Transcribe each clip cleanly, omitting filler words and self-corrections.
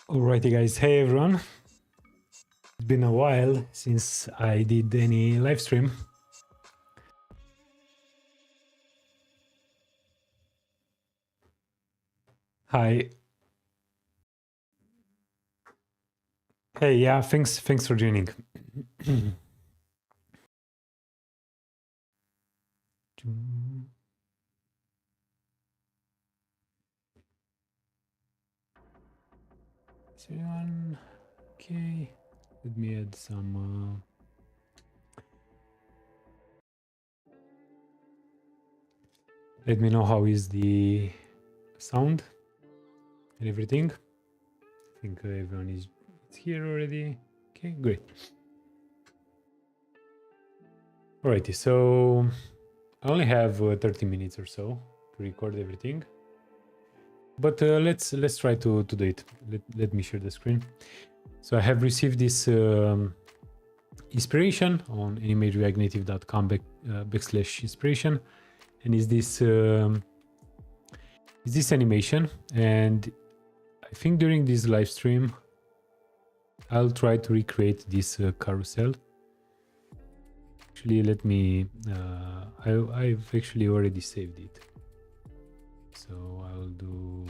Alrighty guys, hey everyone. It's been a while since I did any live stream. Hi. Hey, yeah, thanks for joining. Is everyone okay? Let me add some let me know how is the sound and everything. I think everyone is here already. Okay, great. Alrighty, so I only have 30 minutes or so to record everything. But let's try to do it. Let me share the screen. So I have received this inspiration on animatereactnative.com /inspiration, and is this animation. And I think during this live stream, I'll try to recreate this carousel. Actually, let me. I've actually already saved it. So I'll do.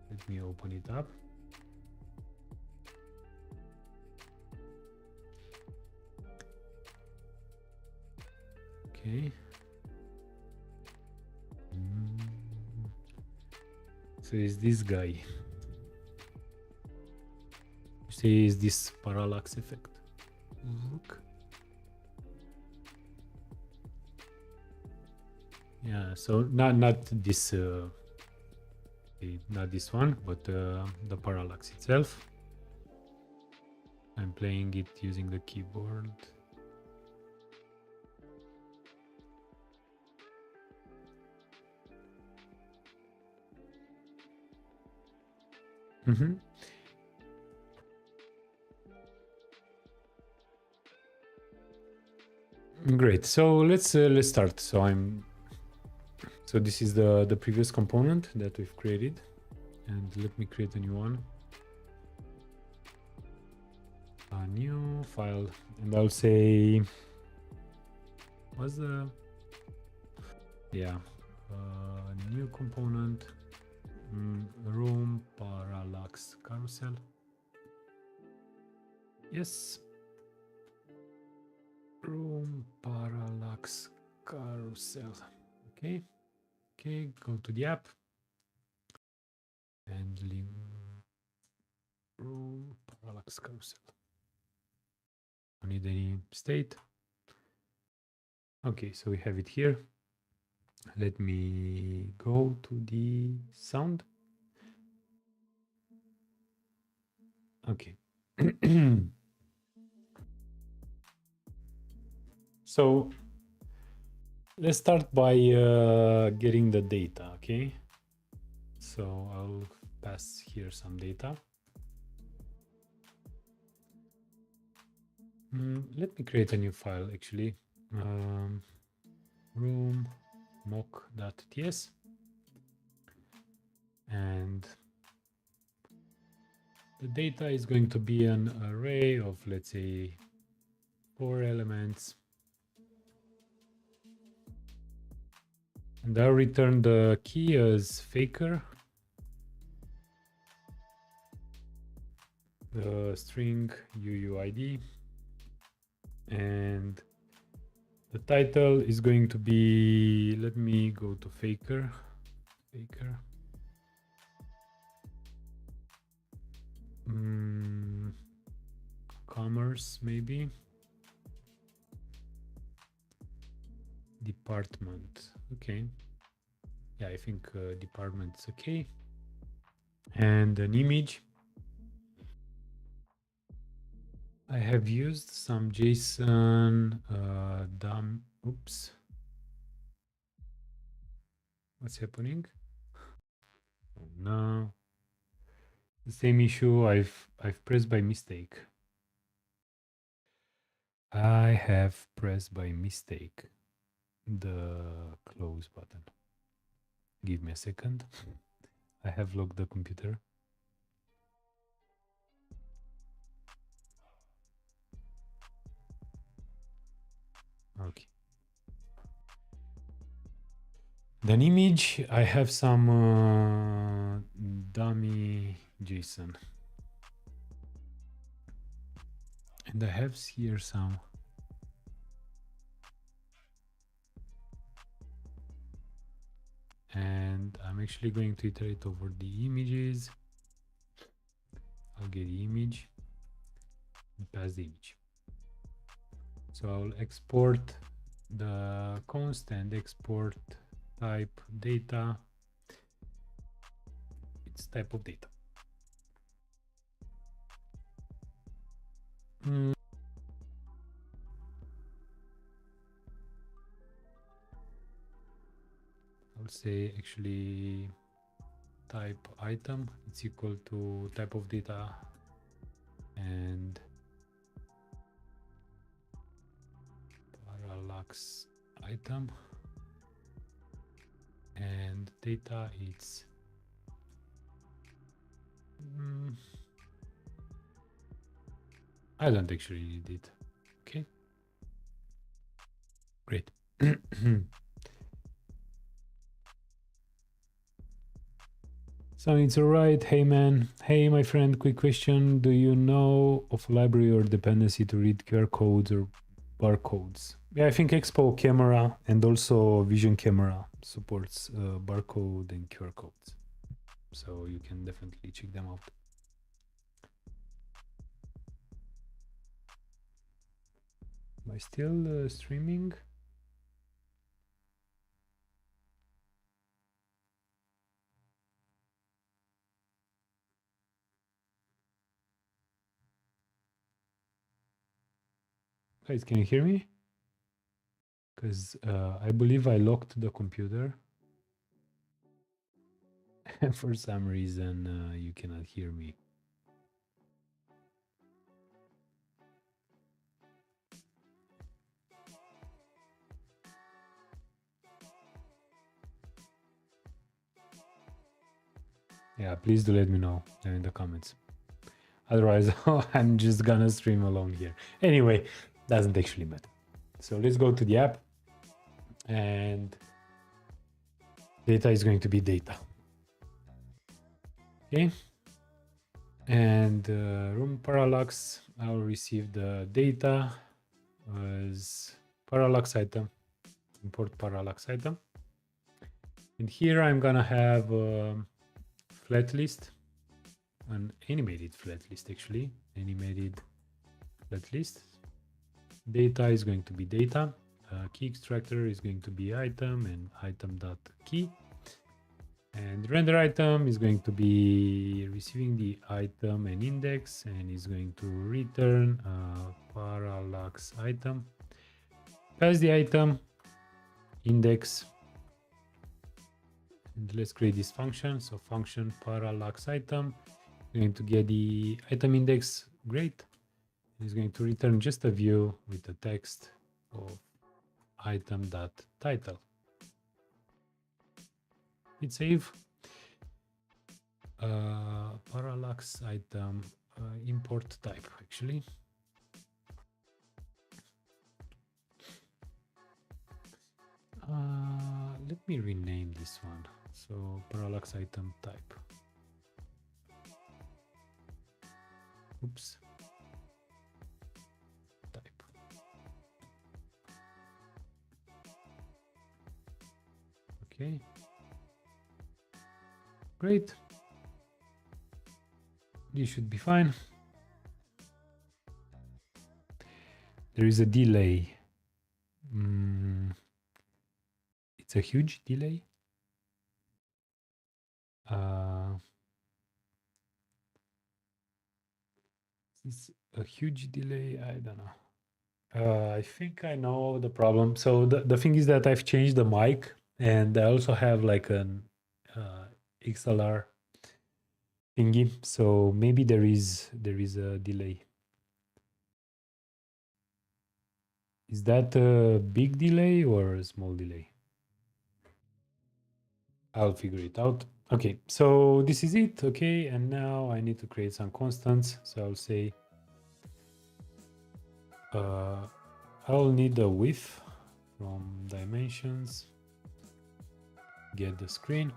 Let me open it up. Okay. So is this guy. See, is this parallax effect. Look. Yeah, so not this not this one, but the parallax itself. I'm playing it using the keyboard. Great. So let's start. So this is the previous component that we've created, and let me create a new one. A new file, and I'll say, what's the, yeah, new component, room parallax carousel. Yes, room parallax carousel. Okay, go to the app and link room parallax carousel. Don't need any state. Okay, so we have it here. Let me go to the sound. Okay. So let's start by getting the data, okay? So I'll pass here some data. Let me create a new file actually. Room mock.ts, and the data is going to be an array of, let's say, 4 elements. And I'll return the key as faker, the string UUID, and the title is going to be, let me go to faker, commerce maybe, department. Okay, yeah, I think department's okay. And an image. I have used some JSON oops, what's happening? Oh no, the same issue. I've pressed by mistake. I have pressed by mistake the close button. Give me a second. I have locked the computer. Okay. Then image, I have some dummy JSON. And I have here some and I'm actually going to iterate over the images. I'll get the image and pass the image. So I'll export the const and export type data. It's type of data. I'll say actually type item, it's equal to type of data and parallax item, and data it's I don't actually need it. Okay, great. So it's all right. Hey man, hey my friend, quick question. Do you know of a library or dependency to read QR codes or barcodes? Yeah, I think Expo Camera and also Vision Camera supports barcode and QR codes. So you can definitely check them out. Am I still streaming? Guys, can you hear me? Because I believe I locked the computer. And for some reason, you cannot hear me. Yeah, please do let me know in the comments. Otherwise, I'm just gonna stream alone here. Anyway, doesn't actually matter. So let's go to the app. And data is going to be data. Okay. And room parallax, I'll receive the data as parallax item, import parallax item. And here I'm gonna have a flat list, an animated flat list actually, animated flat list. Data is going to be data. Key extractor is going to be item and item.key. And render item is going to be receiving the item and index and is going to return parallax item. Pass the item, index, and let's create this function. So function parallax item, going to get the item index, great. It's going to return just a view with the text of item.title. Hit save. Parallax item import type actually. Let me rename this one. So parallax item type. Oops. Type. Okay. Great. This should be fine. There is a delay. It's a huge delay. It's a huge delay. I don't know. I think I know the problem. So the thing is that I've changed the mic and I also have like an XLR thingy. So maybe there is a delay. Is that a big delay or a small delay? I'll figure it out. Okay, so this is it. Okay, and now I need to create some constants. So I'll say I'll need the width from dimensions, get the screen,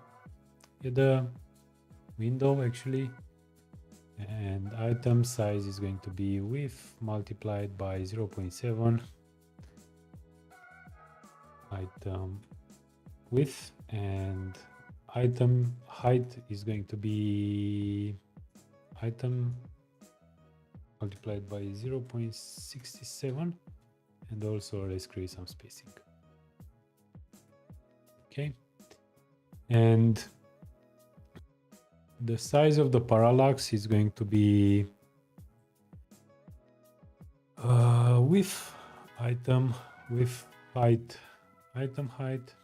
get the window actually, and item size is going to be width multiplied by 0.7 item width, and item height is going to be item multiplied by 0.67, and also let's create some spacing. Okay, and the size of the parallax is going to be width item width height item height.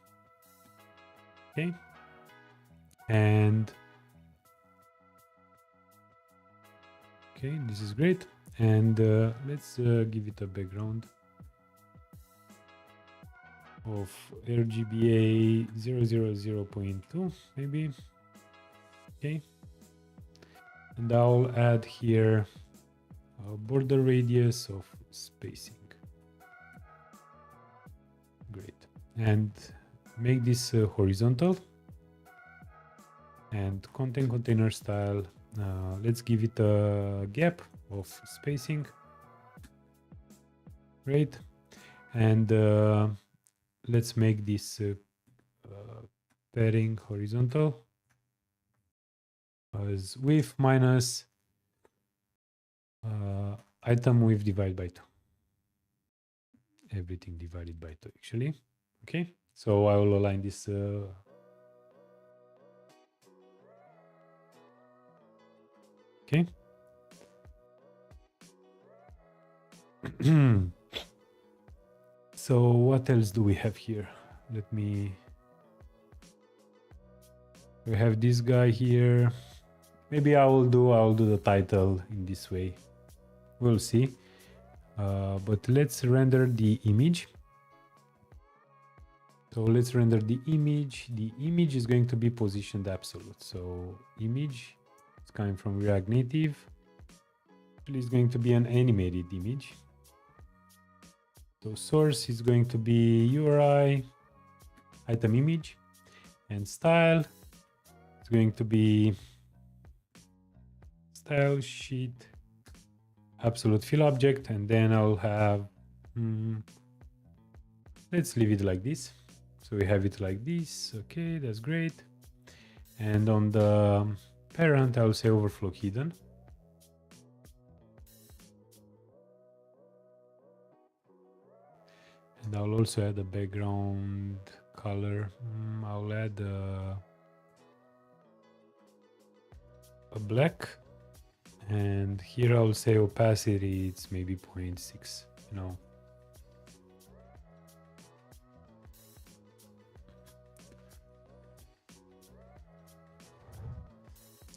Okay, and okay, this is great. And let's give it a background of RGBA 000.2 maybe. Okay, and I'll add here a border radius of spacing. Great, and make this horizontal, and content container style, let's give it a gap of spacing. Great, and let's make this padding horizontal as width minus item width divided by 2. Everything divided by 2 actually. Okay, so I will align this okay. So what else do we have here? Let me, we have this guy here. Maybe I'll do the title in this way. We'll see. But let's render the image. So let's render the image. The image is going to be positioned absolute. So image is coming from React Native. It's going to be an animated image. So source is going to be URI item image, and style is going to be style sheet absolute fill object, and then I'll have let's leave it like this. So we have it like this. Okay, that's great. And on the parent, I'll say overflow hidden. And I'll also add a background color. I'll add a black, and here I'll say opacity, it's maybe 0.6, you know.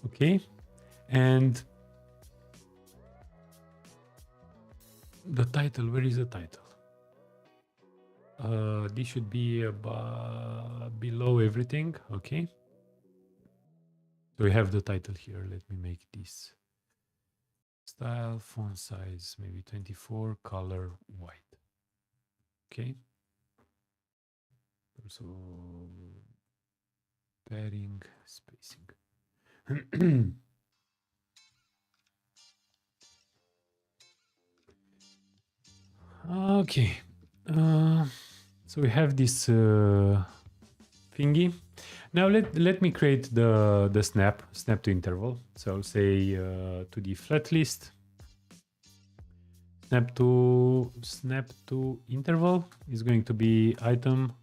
Okay, and the title, where is the title? This should be below everything. Okay, so we have the title here. Let me make this style, font size maybe 24, color white. Okay, also padding, spacing. Okay, so we have this thingy. Now let me create the snap to interval. So I'll say to the flat list, snap to interval is going to be item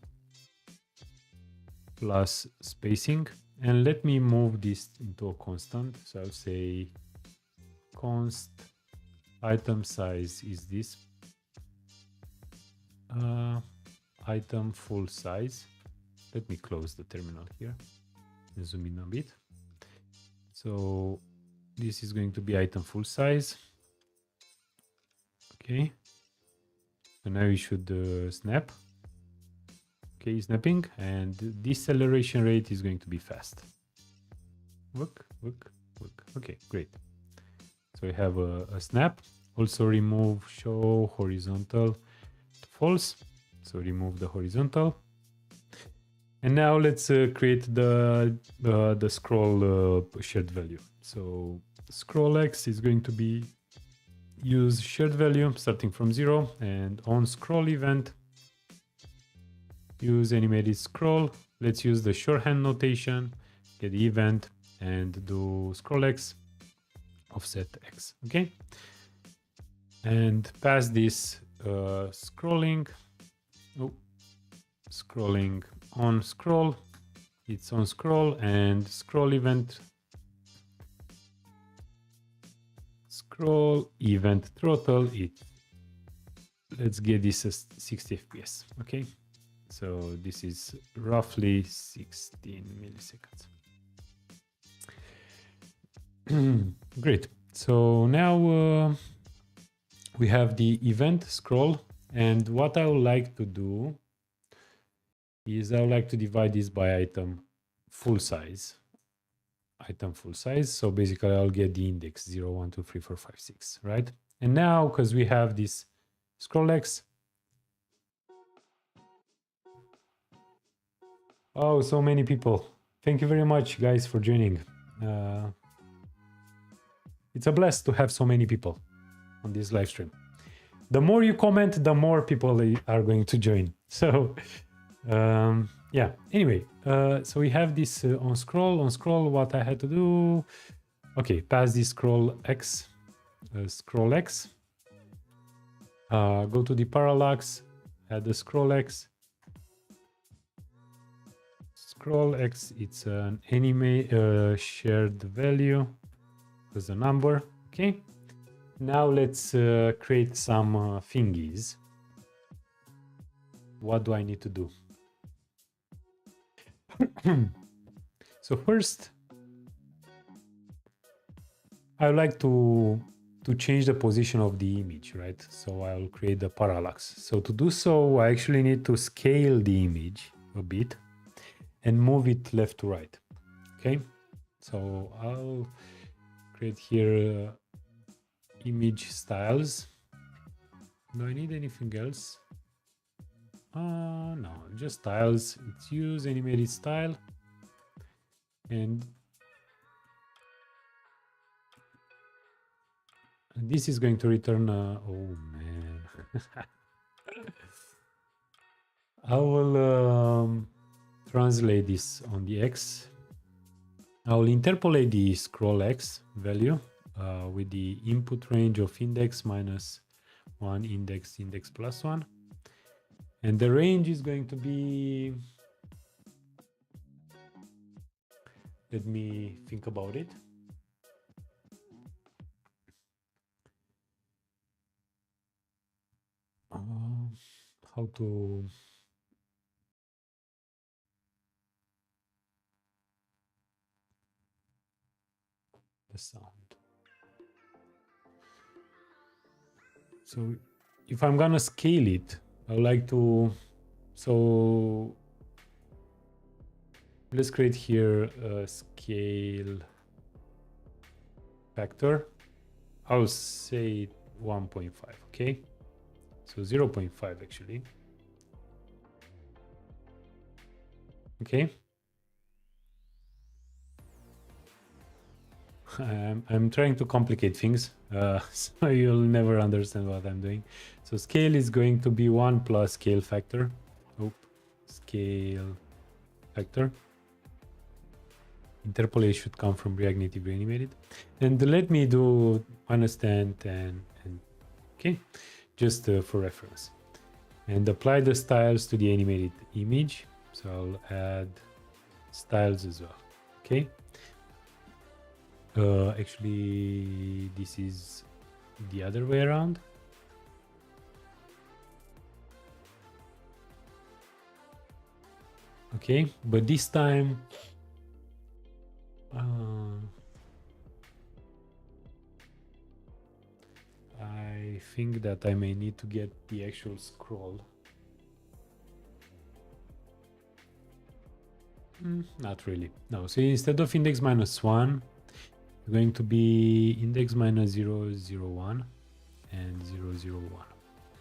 plus spacing, and let me move this into a constant. So I'll say const item size is this item full size. Let me close the terminal here and zoom in a bit. So this is going to be item full size. Okay, so now you should snap. Okay, snapping, and deceleration rate is going to be fast. Work. Okay, great. So we have a snap. Also remove show horizontal to false. So remove the horizontal. And now let's create the scroll shared value. So scroll x is going to be use shared value starting from 0, and on scroll event use animated scroll. Let's use the shorthand notation, get the event and do scroll x offset x. Okay, and pass this scrolling on scroll, it's on scroll, and scroll event throttle it. Let's get this as 60 fps. Okay, so this is roughly 16 milliseconds. Great. So now we have the event scroll, and what I would like to do is I would like to divide this by item full size. So basically I'll get the index 0, 1, 2, 3, 4, 5, 6, right? And now, because we have this scroll x, oh, so many people. Thank you very much, guys, for joining. It's a blast to have so many people on this live stream. The more you comment, the more people are going to join. So yeah, anyway, so we have this on scroll. What I had to do, okay, pass this scroll x, go to the parallax, add the scroll x, it's an anime shared value as a number. Okay, now let's create some thingies. What do I need to do? So first, I would like to change the position of the image, right? So I'll create the parallax. So to do so, I actually need to scale the image a bit and move it left to right. Okay, so I'll create here image styles. Do I need anything else? No, just styles. It's use animated style, and this is going to return oh man. I will translate this on the x. I will interpolate the scroll x value with the input range of index -1, index +1, and the range is going to be, let me think about it. How to the sound. So if I'm gonna scale it, I would like to, so let's create here a scale factor. I'll say 1.5, okay? So 0.5 actually. Okay. I'm trying to complicate things, so you'll never understand what I'm doing. So scale is going to be 1 plus scale factor. Scale factor. Interpolate should come from React Native Reanimated. And let me do -10, 10, and okay, just for reference. And apply the styles to the animated image. So I'll add styles as well. Okay. Actually, this is the other way around. Okay, but this time I think that I may need to get the actual scroll. Not really. No. So instead of index -1, it's going to be index -001 and 001.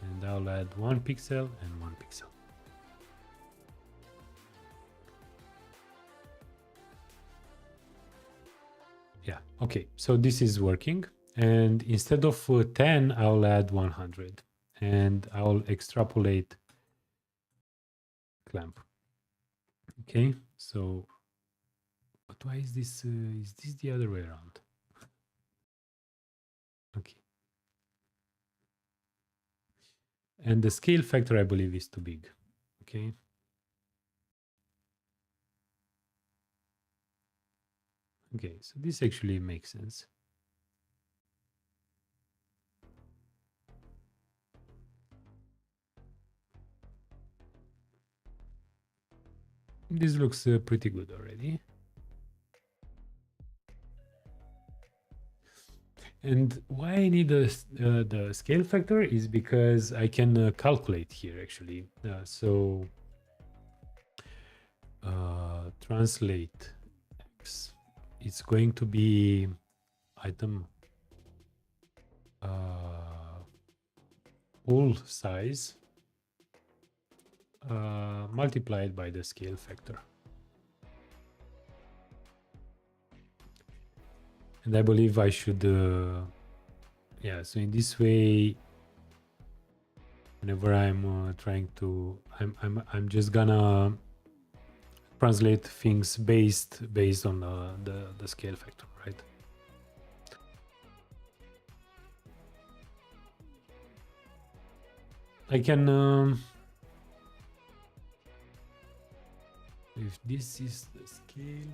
And I'll add 1 pixel and 1 pixel. Yeah, okay, so this is working. And instead of 10, I'll add 100. And I'll extrapolate clamp. Okay, so, but why is this the other way around? Okay. And the scale factor, I believe, is too big. Okay. Okay, so this actually makes sense. This looks pretty good already. And why I need the scale factor is because I can calculate here actually. So translate X. It's going to be item pool size multiplied by the scale factor. And I believe I should, yeah, so in this way, whenever I'm trying to, I'm just gonna translate things based on the scale factor, right? I can, if this is the scale,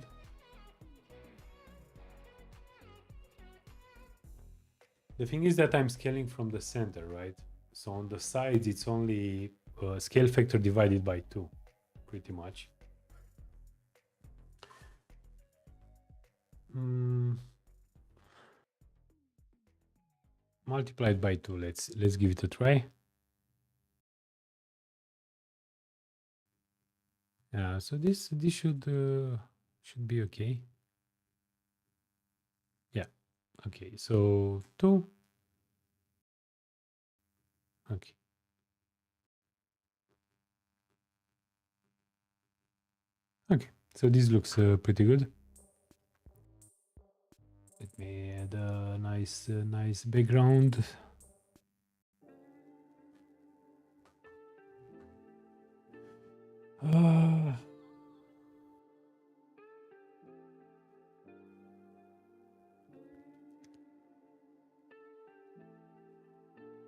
the thing is that I'm scaling from the center, right? So on the sides, it's only scale factor divided by 2, pretty much. Multiplied by 2. Let's give it a try. Yeah, so this should be okay. Yeah. Okay. So 2. Okay. Okay. So this looks pretty good. Let me add a nice background.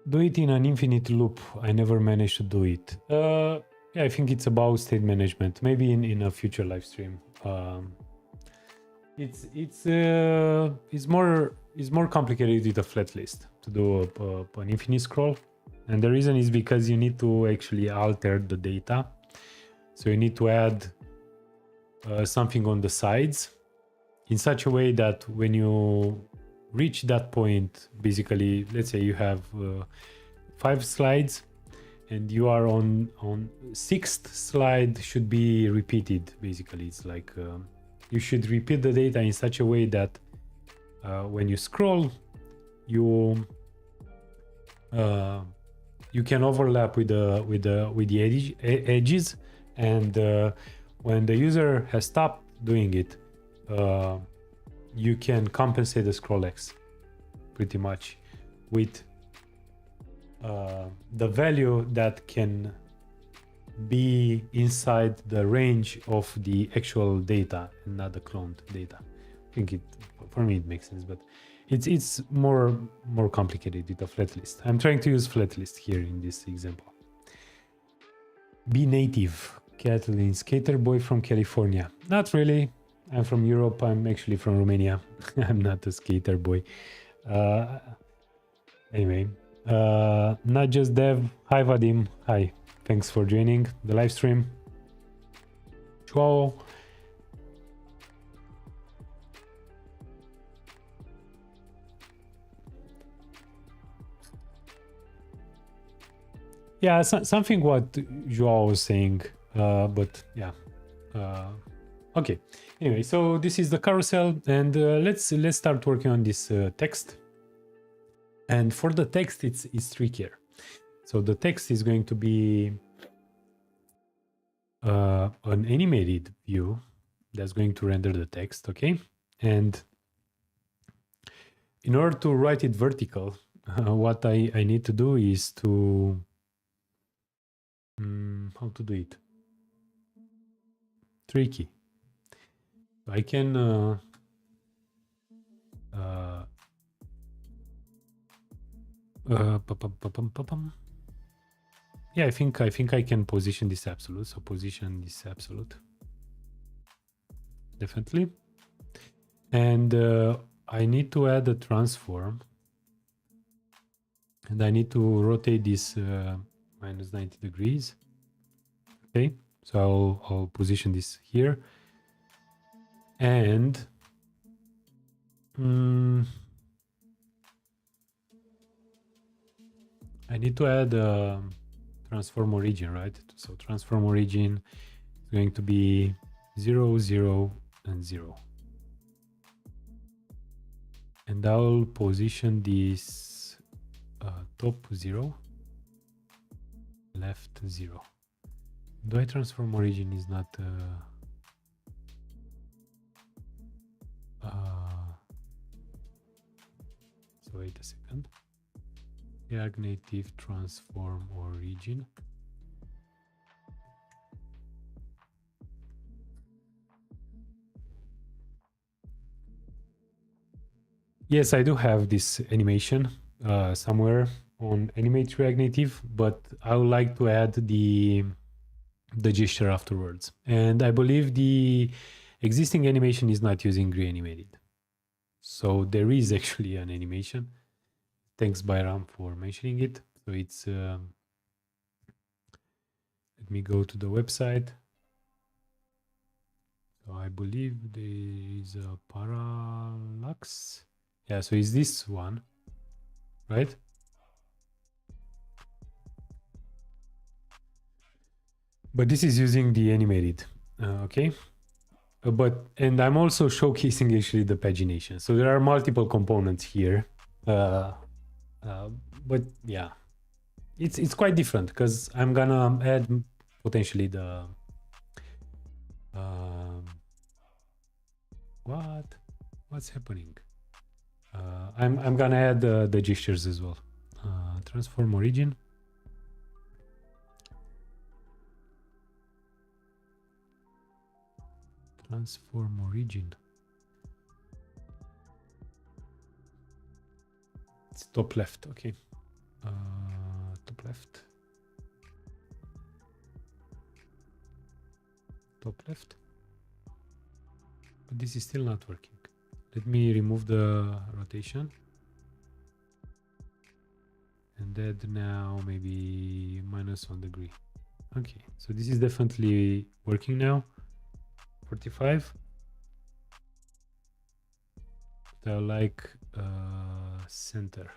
Do it in an infinite loop. I never managed to do it. Yeah, I think it's about state management. Maybe in a future live stream. It's more complicated with a flat list to do an infinite scroll, and the reason is because you need to actually alter the data. So you need to add something on the sides in such a way that when you reach that point, basically, let's say you have 5 slides and you are on 6th slide should be repeated. Basically, it's like you should repeat the data in such a way that when you scroll, you can overlap with the edges, and when the user has stopped doing it, you can compensate the scroll X pretty much with the value that can be inside the range of the actual data and not the cloned data. I think for me it makes sense, but it's more complicated with a flat list. I'm trying to use flat list here in this example. Be native, Kathleen, skater boy from California. Not really. I'm from Europe. I'm actually from Romania. I'm not a skater boy. Anyway, not just dev. Hi Vadim. Hi. Thanks for joining the live stream. Ciao. Yeah, something what Joao was saying, but yeah. Okay. Anyway, so this is the carousel, and let's start working on this text. And for the text, it's trickier. So the text is going to be an animated view that's going to render the text, okay? And in order to write it vertical, what I need to do is to how to do it? Tricky. I can yeah, I think I can position this absolute. So position this absolute, definitely. And I need to add a transform, and I need to rotate this minus 90 degrees. Okay, so I'll position this here, and I need to add transform origin, right? So transform origin is going to be 0, 0, and 0. And I'll position this top 0, left 0. Do I transform origin is not so wait a second. React Native transform origin. Yes, I do have this animation somewhere on Animate React Native, but I would like to add the gesture afterwards. And I believe the existing animation is not using Reanimated. So there is actually an animation. Thanks Bayram for mentioning it. So it's let me go to the website. So I believe there is a parallax. Yeah, so is this one, right? But this is using the animated, okay? And I'm also showcasing actually the pagination. So there are multiple components here. But yeah, it's quite different because I'm gonna add potentially the what's happening? I'm gonna add the gestures as well. Transform origin. Transform origin. It's top left, okay. Top left. Top left. But this is still not working. Let me remove the rotation. And add now maybe -1 degree. Okay, so this is definitely working now. 45. I like center.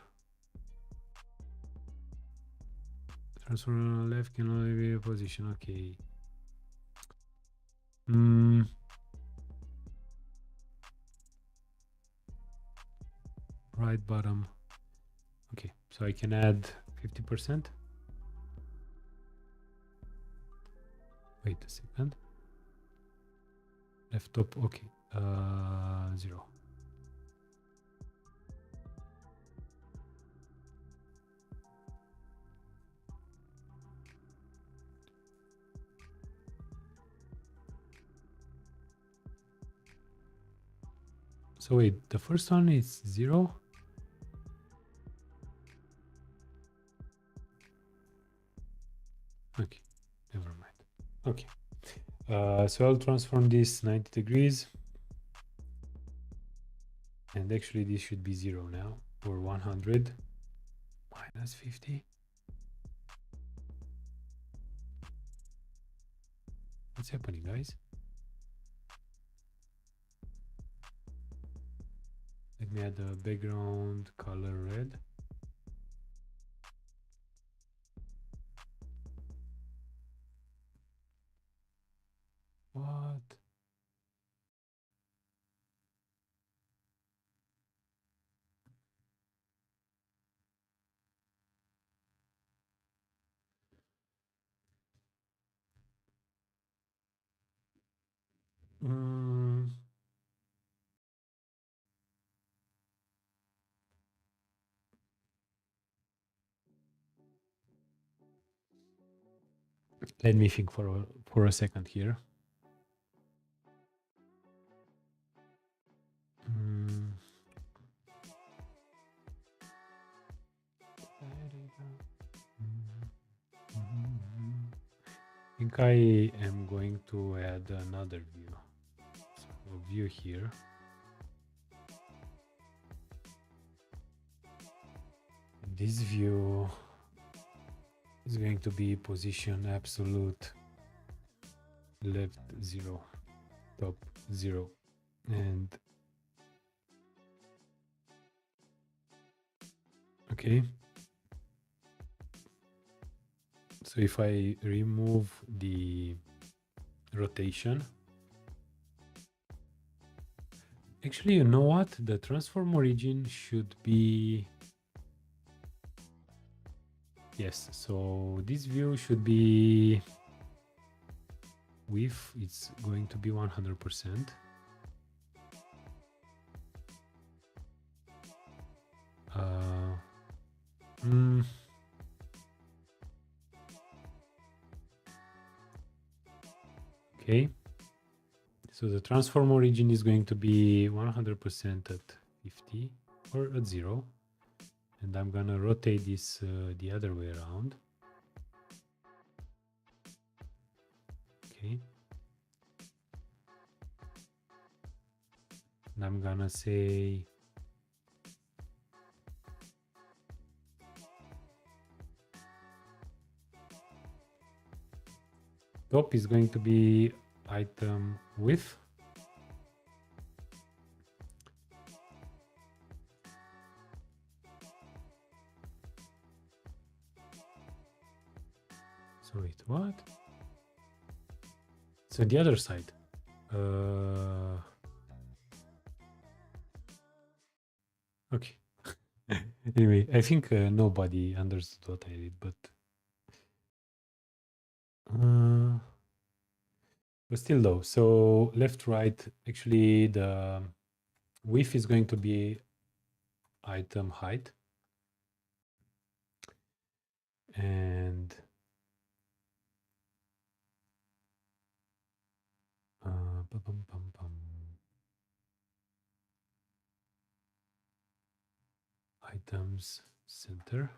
Transform left can only be a position. Okay. Right bottom. Okay, so I can add 50%. Wait a second. Left top. Okay. 0. So wait, the first one is 0. Okay, never mind. Okay, so I'll transform this 90 degrees. And actually this should be 0 now, or 100. -50. What's happening, guys? Let me add the background color red. What? Mm. Let me think for a second here. Mm. I think I am going to add another view. So a view here. This view is going to be position absolute left 0, top 0, and okay. So if I remove the rotation, actually, you know what? The transform origin should be, yes. So this view should be width. It's going to be 100%. Okay. So the transform origin is going to be 100% at 50 or at 0. And I'm going to rotate this the other way around. Okay. And I'm going to say top is going to be item width. So wait, what? So the other side. Okay. Anyway, I think nobody understood what I did, but still though. So left, right, actually the width is going to be item height. And items center.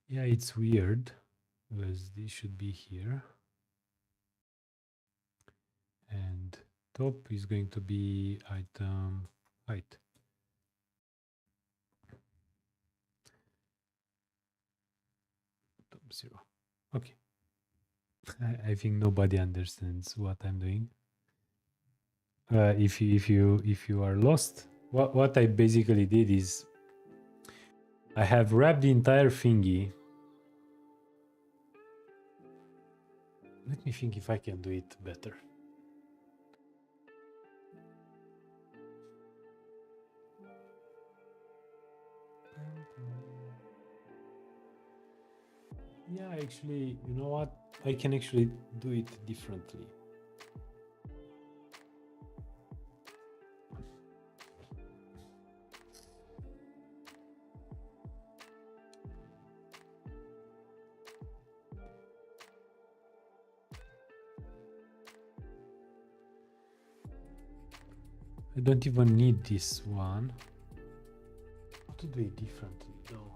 Yeah, it's weird because this should be here. And top is going to be item height. Top 0. Okay. I think nobody understands what I'm doing. If you are lost, what I basically did is I have wrapped the entire thingy. Let me think if I can do it better. Yeah, actually, you know what? I can actually do it differently. I don't even need this one. How to do it differently though?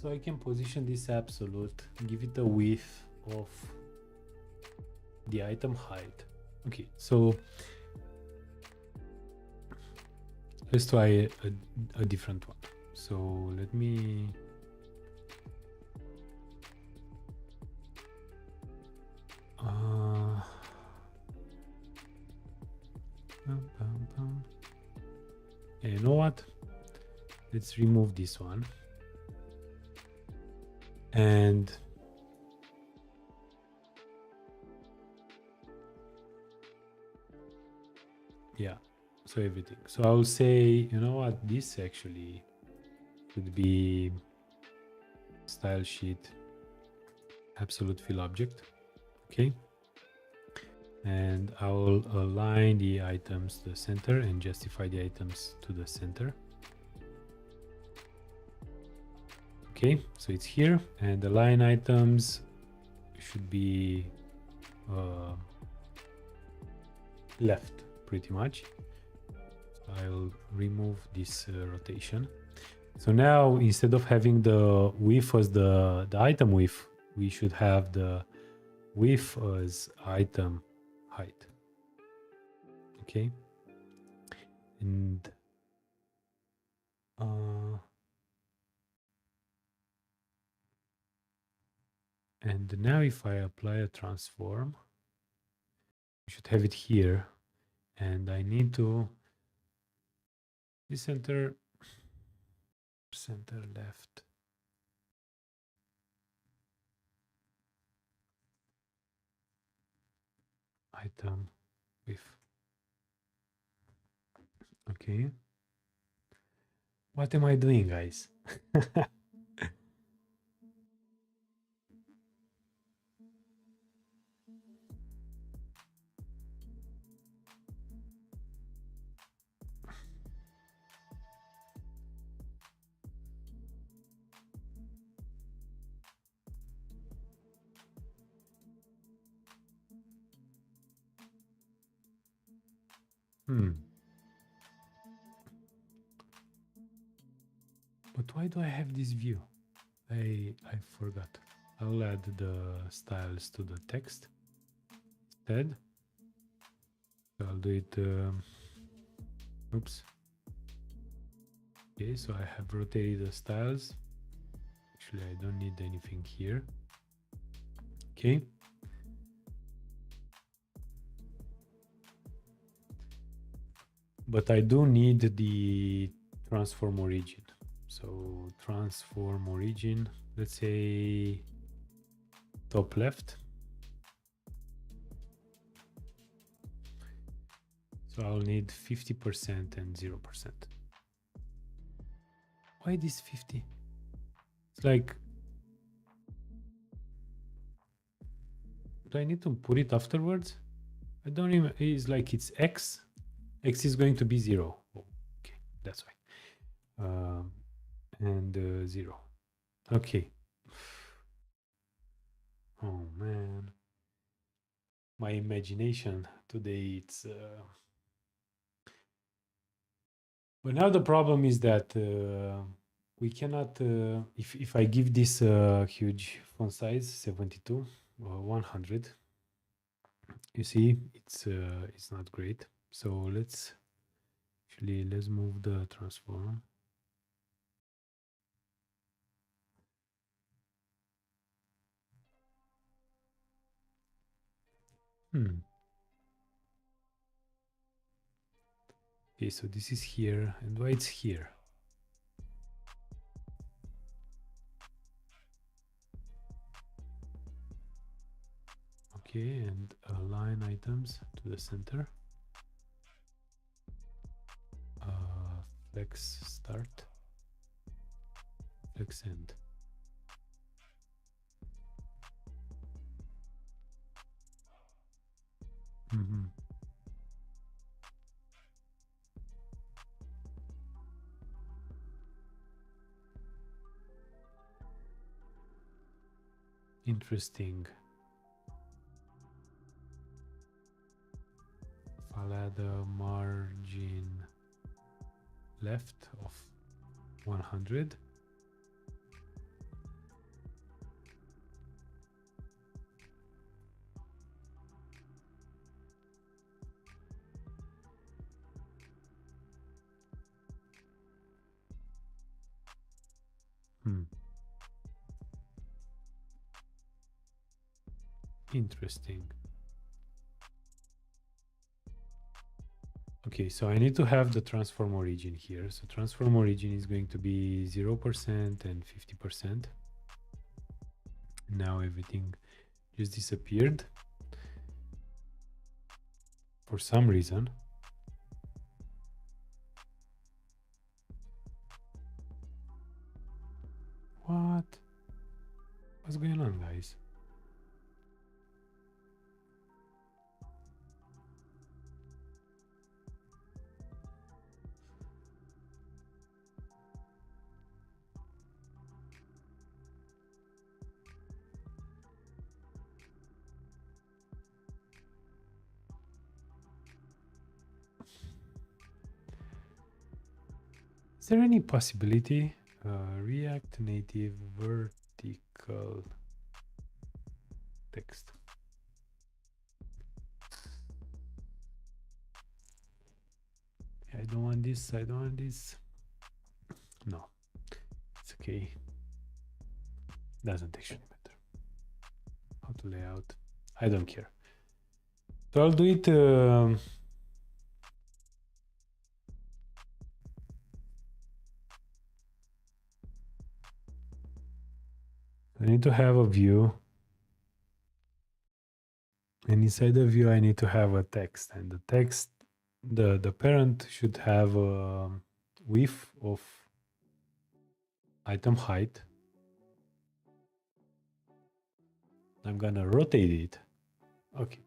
So I can position this absolute, give it a width of the item height. Okay, so let's try a different one. So let me you know what? Let's remove this one. And yeah, So everything. So I'll say, you know what, this actually could be style sheet absolute fill object. Okay. And I'll align the items to the center and justify the items to the center. Okay, so it's here, and the line items should be left pretty much. So I'll remove this rotation. So now instead of having the width as the item width, we should have the width as item height. Okay, and now if I apply a transform, we should have it here, and I need to center left. Item with. Okay. What am I doing, guys? But why do I have this view? I forgot. I'll add the styles to the text instead. I'll do it. Oops. Okay, so I have rotated the styles. Actually, I don't need anything here. Okay. But I do need the transform origin. So transform origin, let's say top left. So I'll need 50% and 0%. Why this 50? It's like, do I need to put it afterwards? I don't even, it's like it's X. X is going to be 0. Oh, okay, that's why. And 0. Okay. Oh man. My imagination today, it's... But now the problem is that we cannot, if I give this huge font size, 72 or 100, you see, it's not great. So let's move the transform. Okay, so this is here, and why it's here? Okay, and align items to the center. Flex start, flex end. Interesting. I'll add a margin left of 100. Interesting. Okay, so I need to have the transform origin here. So transform origin is going to be 0% and 50%. Now everything just disappeared for some reason. there any possibility React Native vertical text? I don't want this. I don't want this. No, it's okay. Doesn't actually matter. How to lay out? I don't care. So I'll do it. I need to have a view, and inside the view I need to have a text, and the text, the parent should have a width of item height. I'm gonna rotate it. Okay.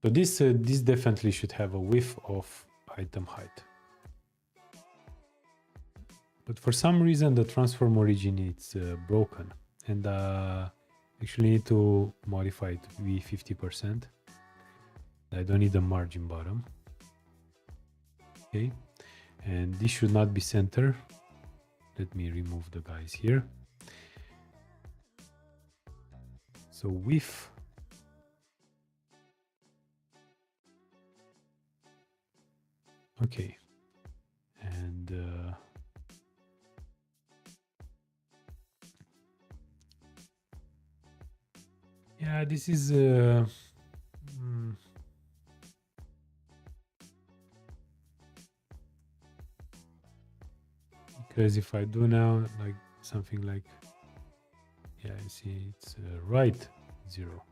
So this definitely should have a width of item height. But for some reason the transform origin is broken, and actually need to modify it to be 50%. I don't need a margin bottom. Okay, and this should not be center. Let me remove the guys here. So width. Okay, and yeah, this is because if I do now like something like, yeah, I see it's right 0.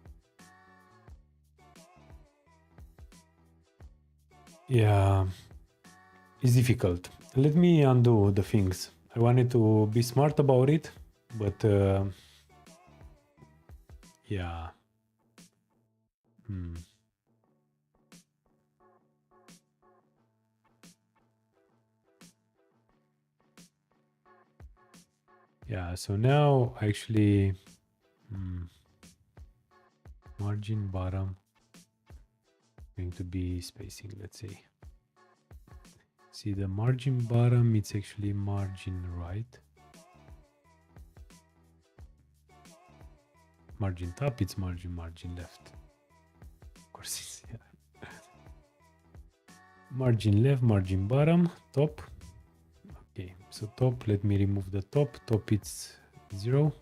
Yeah, it's difficult. Let me undo the things. I wanted to be smart about it, but yeah. Yeah, so now actually margin bottom going to be spacing, let's say. See, the margin bottom, it's actually margin right. Margin top, it's margin left. Of course, it's, yeah. Margin left, margin bottom, top. Okay, so top, let me remove the top. Top, it's 0.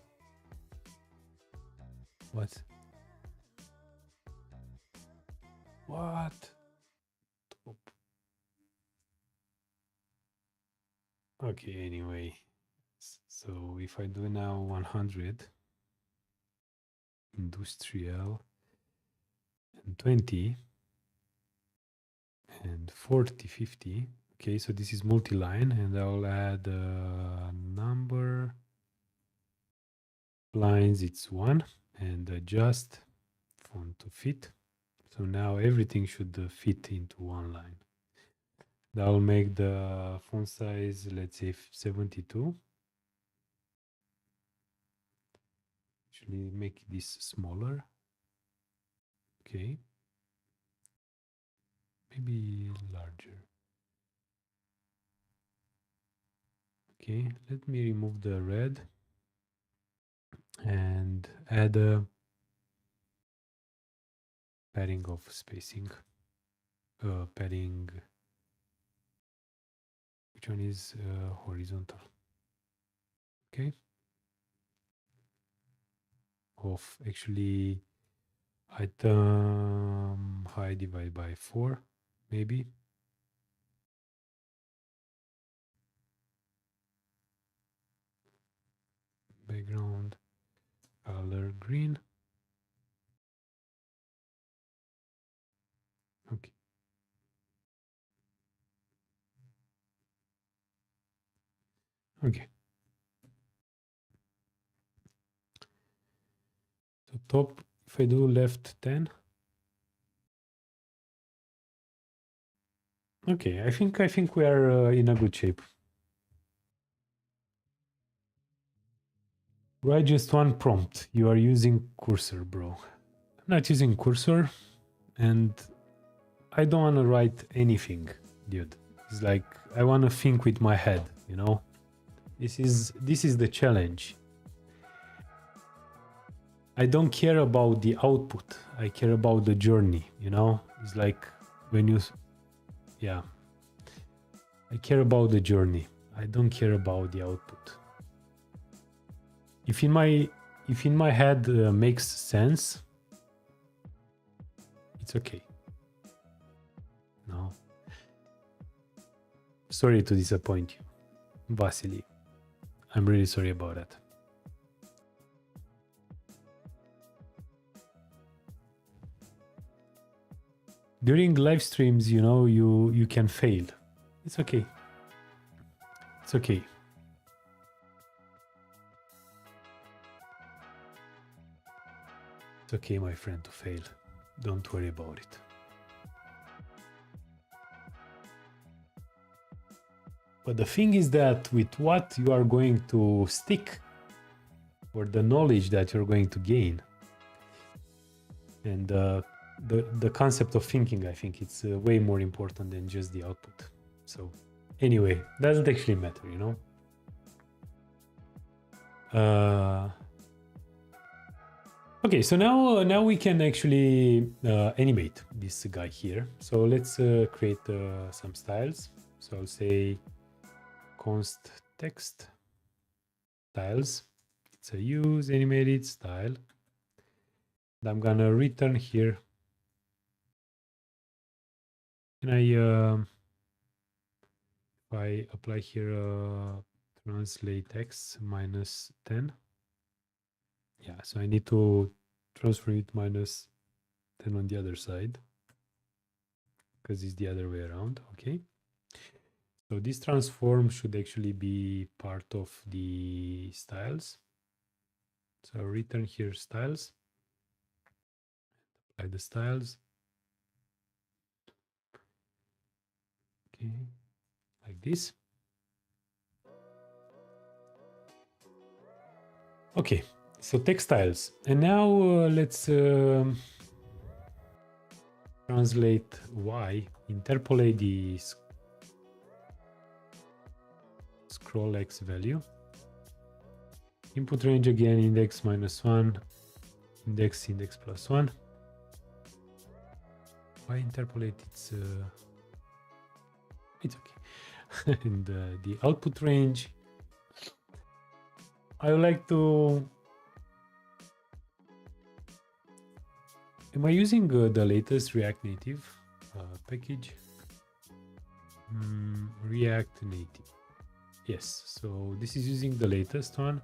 What? What? Top. Okay, anyway. So if I do now 100, industrial, and 20, and 40, 50. Okay, so this is multi-line, and I'll add a number. Lines, it's 1, and adjust font to fit. So now everything should fit into one line. That will make the font size, let's say 72. Actually, make this smaller. Okay. Maybe larger. Okay, let me remove the red and add a padding of spacing. Padding, which one is horizontal? Okay. Of actually item height divided by 4, maybe. Background color green. Okay. Okay. So top, if I do left 10. Okay, I think we are in a good shape. Write just one prompt. You are using cursor, bro. I'm not using cursor, and I don't want to write anything, dude. It's like I want to think with my head, you know. This is the challenge. I don't care about the output. I care about the journey, you know. It's like when you, yeah. I care about the journey. I don't care about the output. If in my head makes sense, it's okay. No. Sorry to disappoint you, Vasily. I'm really sorry about that. During live streams, you know, you can fail. It's okay. It's okay. It's okay, my friend, to fail. Don't worry about it. But the thing is that with what you are going to stick, or the knowledge that you're going to gain, and the concept of thinking, I think it's way more important than just the output. So anyway, doesn't actually matter, you know. Okay, so now we can actually animate this guy here. So let's create some styles. So I'll say const text styles. It's a use animated style. And I'm gonna return here. Can I if I apply here translate text -10? Yeah, so I need to transfer it -10 on the other side because it's the other way around. Okay. So this transform should actually be part of the styles. So return here styles. Apply the styles. Okay, like this. Okay, so textiles. And now let's translate y, interpolate the scroll x value. Input range again, index -1, index +1. Why interpolate? It's okay. And the output range, I would like to. Am I using the latest React Native package? React Native. Yes, so this is using the latest one.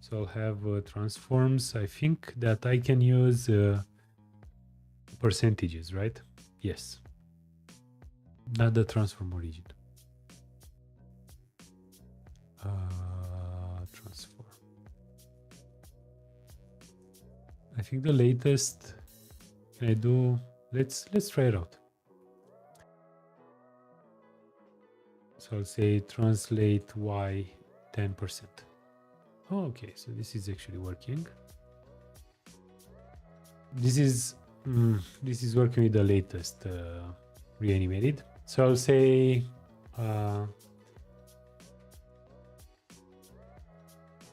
So I'll have transforms. I think that I can use percentages, right? Yes. Not the transform origin. Transform. I think the latest. Can I do? Let's try it out. So I'll say translate y 10%. Oh, okay, so this is actually working. This is working with the latest Reanimated. So I'll say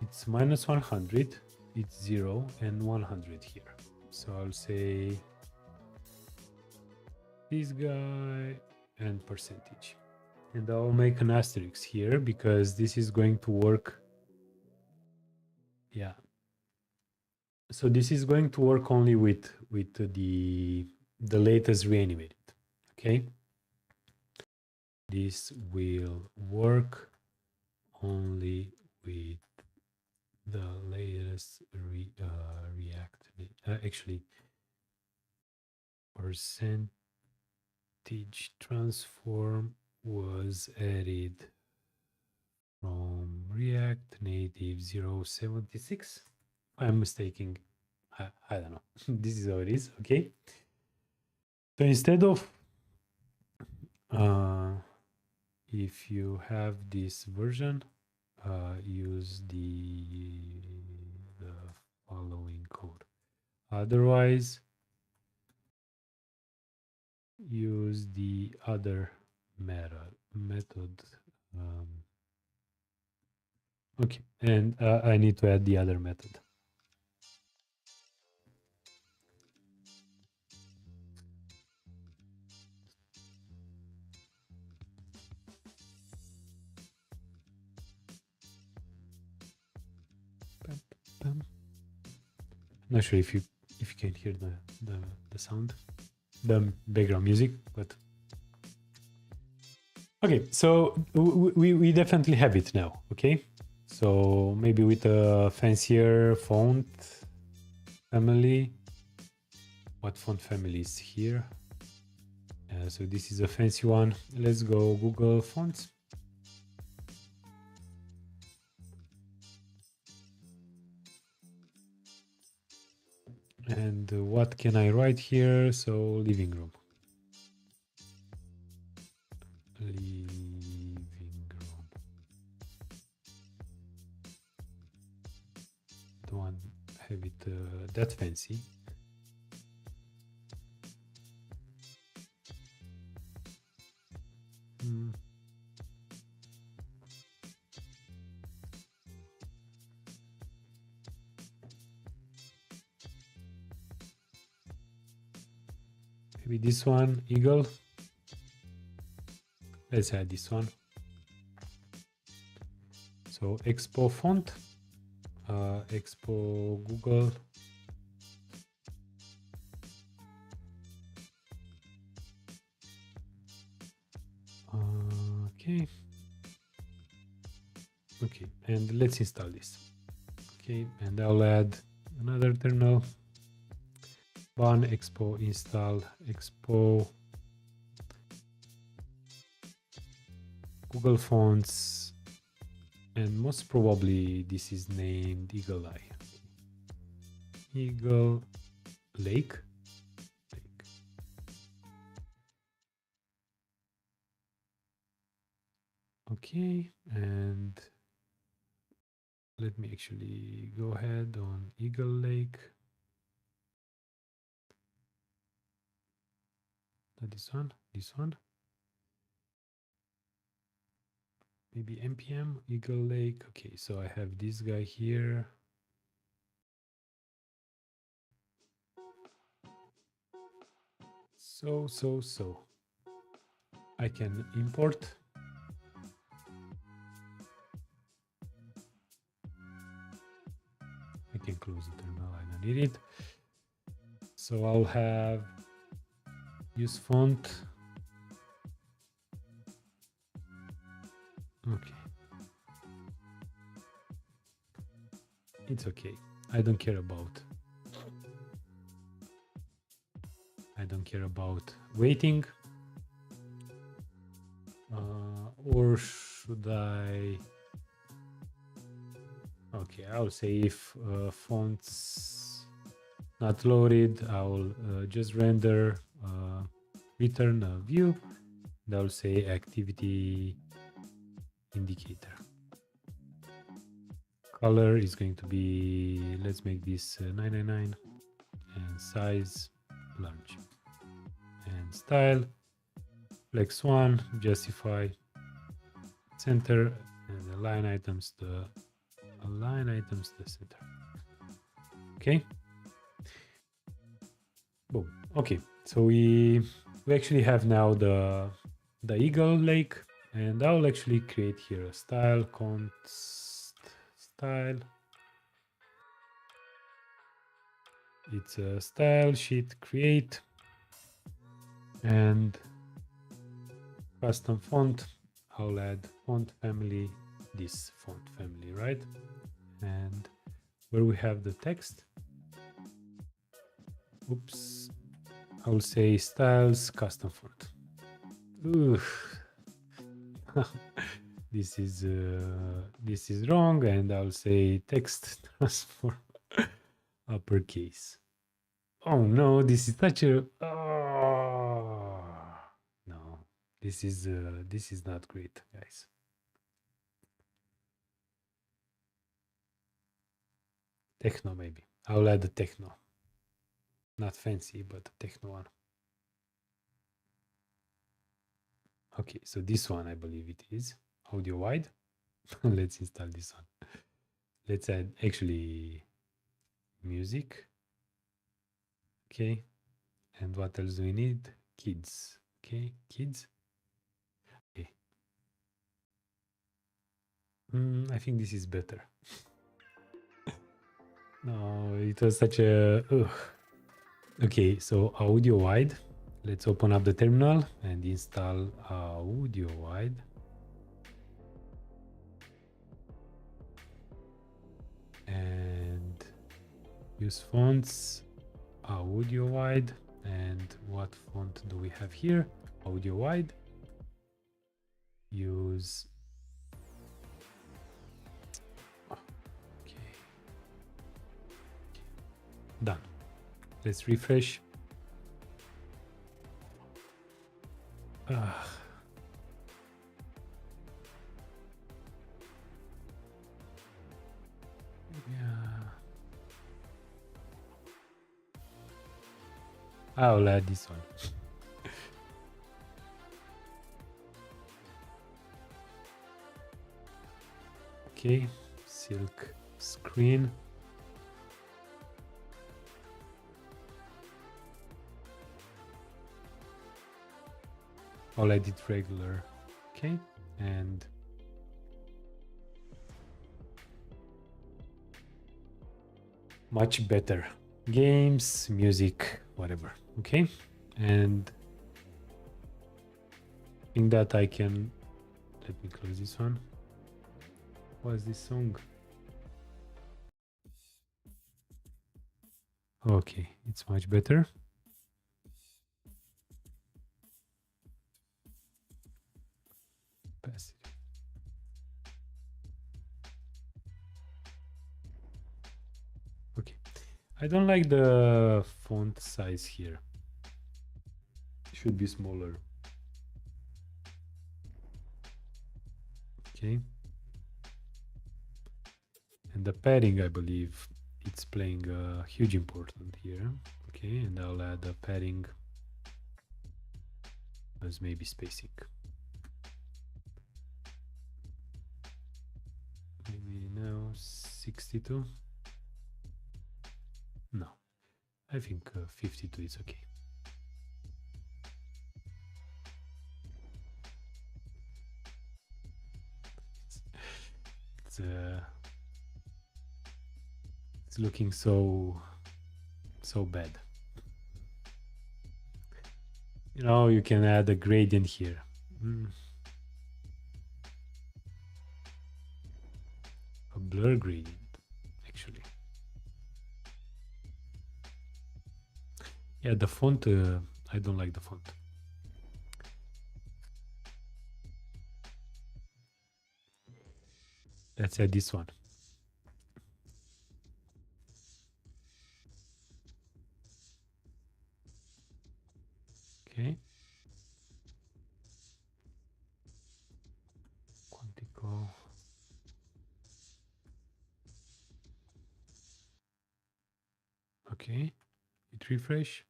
it's -100, it's 0 and 100 here. So I'll say this guy and percentage. And I'll make an asterisk here because this is going to work. Yeah. So this is going to work only with the latest Reanimated. Okay. This will work only with the latest React. Actually, percentage transform was added from React Native 0.76. I'm mistaking. I don't know. This is how it is. Okay. So instead of if you have this version, use the following code. Otherwise, use the other method. Okay, and I need to add the other method. Not sure if you can hear the sound, the background music, but okay. So we definitely have it now. Okay, so maybe with a fancier font family. What font family is here? So this is a fancy one. Let's go Google Fonts. And what can I write here? So living room. Living room. Don't have it that fancy. Maybe this one, Eagle. Let's add this one. So Expo font, Expo Google. Okay. Okay, and let's install this. Okay, and I'll add another terminal. One Expo install Expo Google Fonts, and most probably this is named Eagle Eye. Eagle Lake. Okay, and let me actually go ahead on Eagle Lake. Not this one, this one. Maybe npm Eagle Lake. Okay, so I have this guy here. So I can import. I can close the terminal, I don't need it. So I'll have use font. Okay. It's okay. I don't care about waiting. Or should I? Okay, I'll say if fonts not loaded, I'll just render return a view. And I'll say activity indicator. Color is going to be, let's make this 999, and size large. And style flex 1, justify, center, and align items to the center. Okay. Boom. Okay. So we actually have now the Eagle Lake, and I'll actually create here a style const style. It's a style sheet create and custom font. I'll add font family, this font family, right? And where we have the text, oops, I'll say styles custom font. This is wrong, and I'll say text transform uppercase. Oh no, this is such a no. This is not great, guys. Techno maybe. I'll add the techno. Not fancy, but the techno one. Okay, so this one I believe it is audio wide. Let's install this one. Let's add actually music. Okay, and what else do we need? Kids. Okay, kids. Okay. I think this is better. No, it was such a... Ugh. Okay, so audio wide. Let's open up the terminal and install audio wide. And use fonts, audio wide. And what font do we have here? Audio wide. Use... Okay. Done. Let's refresh. Yeah. I'll add this one. Okay, silk screen. I'll edit regular. Okay, and much better. Games, music, whatever. Okay, and in that I can, let me close this one. What's this song? Okay, it's much better. Passive. Okay, I don't like the font size here. It should be smaller. Okay. And the padding, I believe, it's playing a huge important here. Okay, and I'll add the padding as maybe spacing. Maybe now 62. No, I think 52 is okay. It's looking so bad. You know, you can add a gradient here. A blur gradient, actually. Yeah, the font, I don't like the font. Let's add this one. Okay. Quantico. Okay. Hit refresh.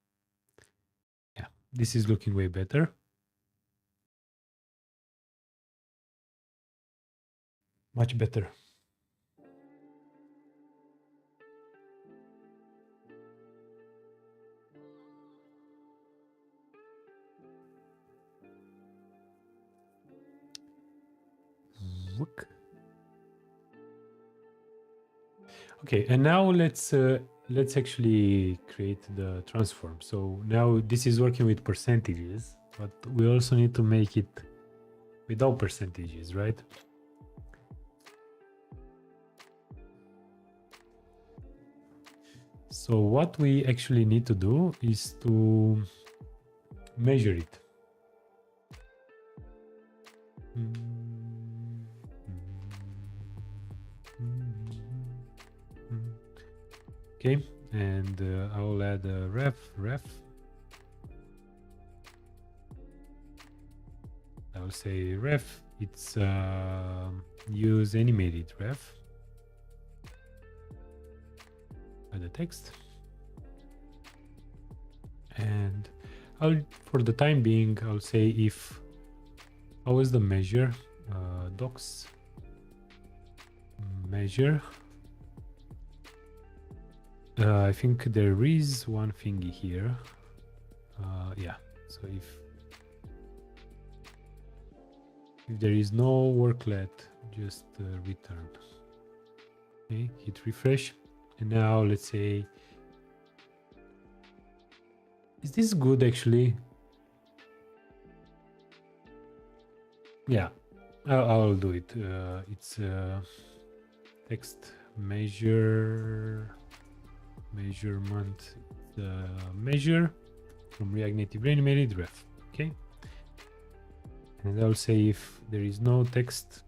Yeah, this is looking way better. Much better. Look. Okay, and now let's actually create the transform. So now this is working with percentages, but we also need to make it without percentages, right? So what we actually need to do is to measure it. Okay, and I will add a ref. I will say ref. It's use animated ref. Add the text, and for the time being, I'll say if How is the measure? Docs measure. I think there is one thingy here. Yeah, so if there is no worklet, just return. Okay, hit refresh. And now let's say, is this good actually? Yeah, I'll do it. It's text measure, measurement, the measure from React Native Reanimated ref. Okay, and I'll say if there is no text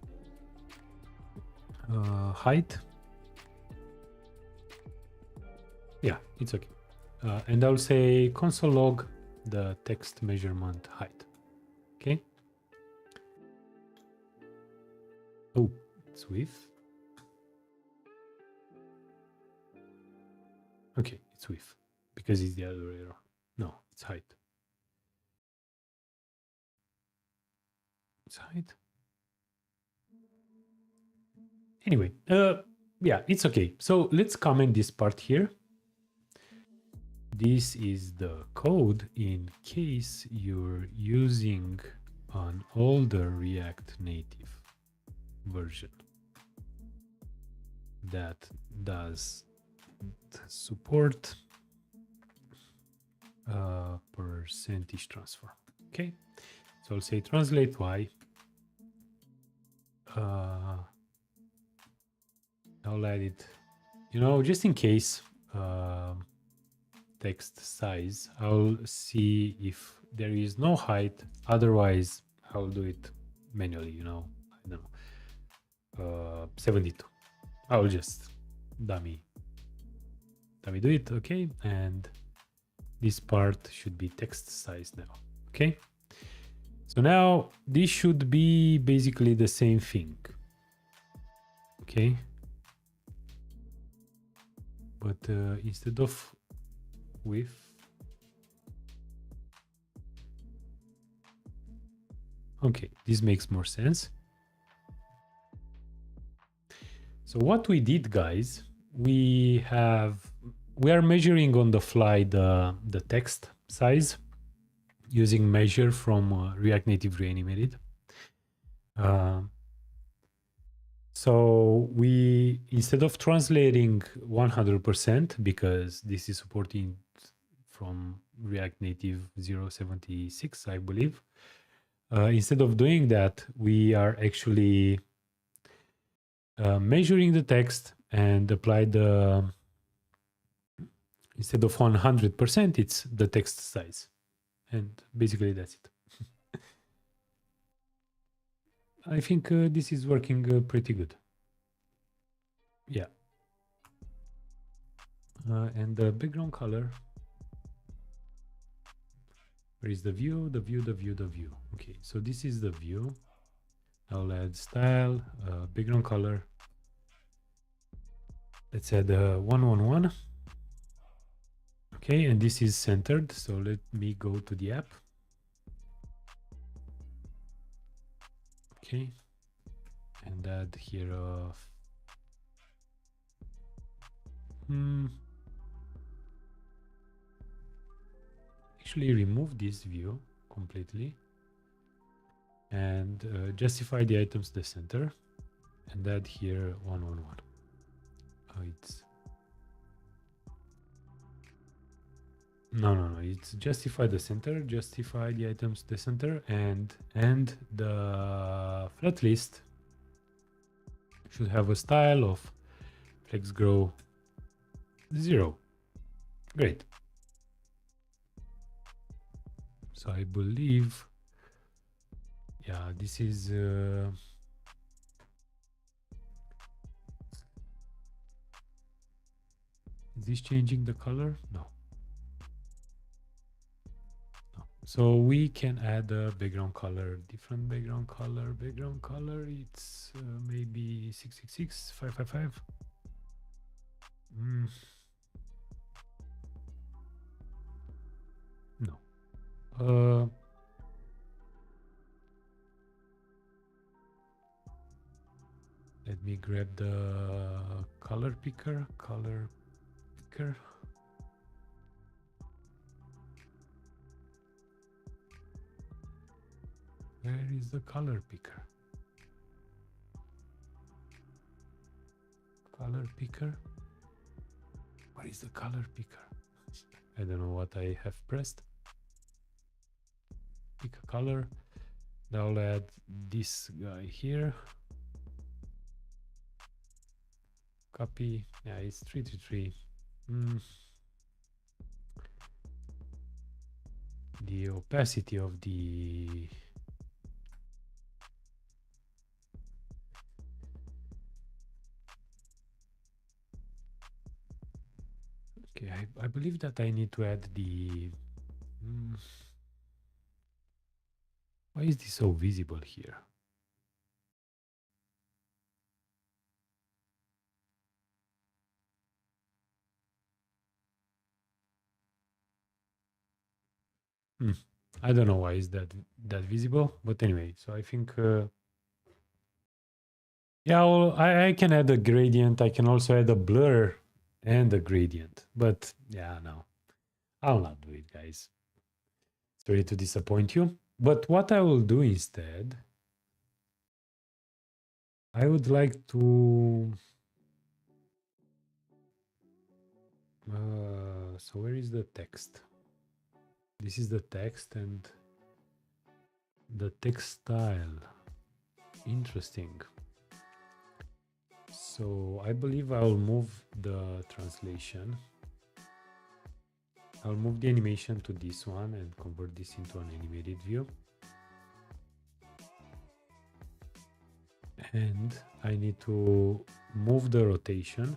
height. Yeah, it's okay. And I'll say console log the text measurement height. Okay. Oh, it's width. Okay, it's width because it's the other error. No, it's height. It's height. Anyway, yeah, it's okay. So let's comment this part here. This is the code in case you're using an older React Native version that does support percentage transfer. Okay, so I'll say translate y. I'll add it, you know, just in case. Text size, I'll see if there is no height, otherwise I'll do it manually, you know, I don't know, 72. I'll just dummy do it. Okay, and this part should be text size now. Okay, so now this should be basically the same thing. Okay, but instead of width, okay, this makes more sense. So what we did, guys, we are measuring on the fly the text size using measure from React Native Reanimated. So we, instead of translating 100%, because this is supporting from React Native 0.76, I believe, instead of doing that, we are actually measuring the text and apply the, instead of 100%, it's the text size. And basically that's it. I think this is working pretty good. Yeah. And the background color. Where is the view? The view, the view, the view. Okay, so this is the view. I'll add style, background color. Let's add 111. Okay, and this is centered. So let me go to the app. Okay, and add here actually remove this view completely and justify the items to the center and add here 111. Oh, it's no, it's justify the center, justify the items to the center, and the flat list should have a style of flex grow 0. Great. So I believe, yeah, this is is this changing the color? No. So we can add a background color, different background color. Background color, it's maybe 666, 555. No. grab the color picker. Where is the color picker? Color picker? What is the color picker? I don't know what I have pressed. Pick a color. Now I'll add this guy here. Copy. Yeah, it's 333. The opacity of the okay, I believe that I need to add the why is this so visible here? I don't know why is that visible, but anyway, so I think yeah, well, I can add a gradient. I can also add a blur and a gradient, but yeah, no, I'll not do it, guys. Sorry to disappoint you, but what I will do instead, I would like to so where is the text? This is the text and the text style. Interesting. So I believe I'll move the translation. I'll move the animation to this one and convert this into an animated view. And I need to move the rotation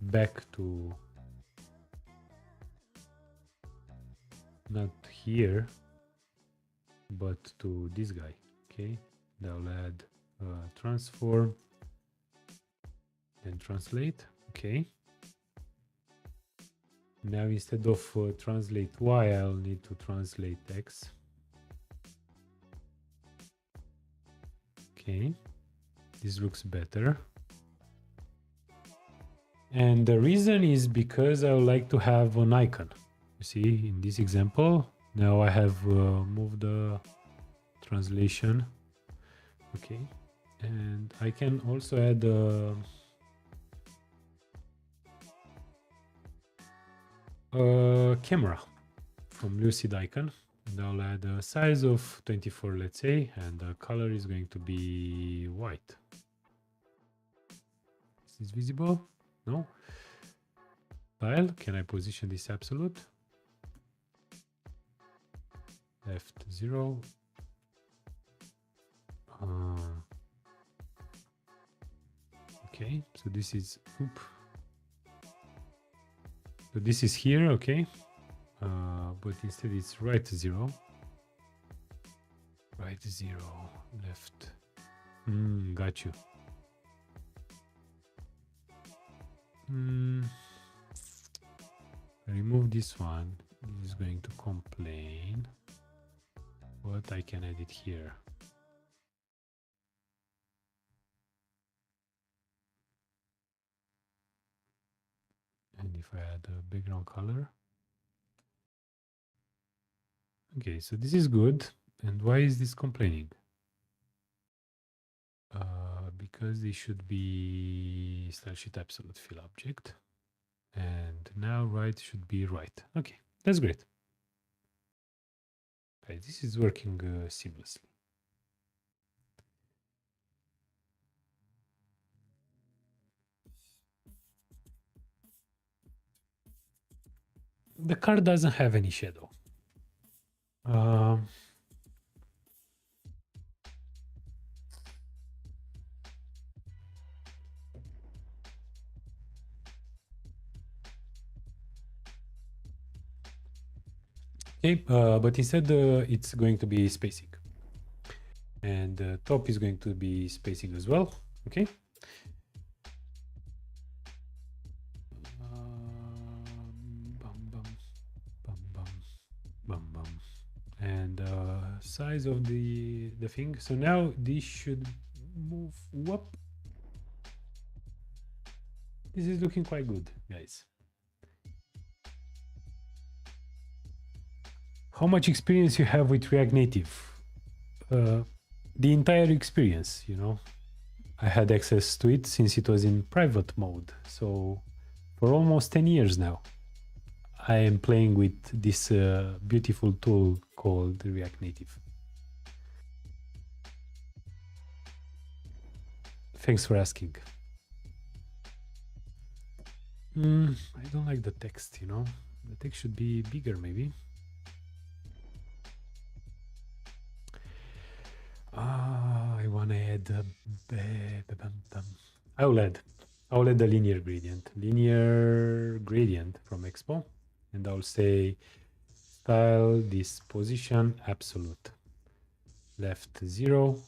back to not here, but to this guy. Okay, I'll add transform and translate. Okay, now instead of translate Y, I'll need to translate X. Okay, this looks better. And the reason is because I would like to have an icon. You see, in this example, now I have moved the translation. Okay, and I can also add a camera from Lucid Icon. And I'll add a size of 24, let's say, and the color is going to be white. Is this visible? No. Style, can I position this absolute? Left 0. Okay, so this is so this is here, okay, but instead it's right 0, right 0, left. Got you. Remove this one. This is going to complain, but I can edit here. And if I add a background color. Okay, so this is good. And why is this complaining? Because this should be style sheet absolute fill object. And now right should be right. Okay, that's great. Okay, this is working seamlessly. The car doesn't have any shadow. Okay, but instead it's going to be spacing. And top is going to be spacing as well. Okay. And size of the thing. So now this should move up. This is looking quite good, guys. How much experience you have with React Native? The entire experience, you know. I had access to it since it was in private mode. So for almost 10 years now, I am playing with this beautiful tool called React Native. Thanks for asking. I don't like the text, you know. The text should be bigger, maybe. I want to add I'll add the linear gradient from Expo, and I'll say style this position absolute, left 0,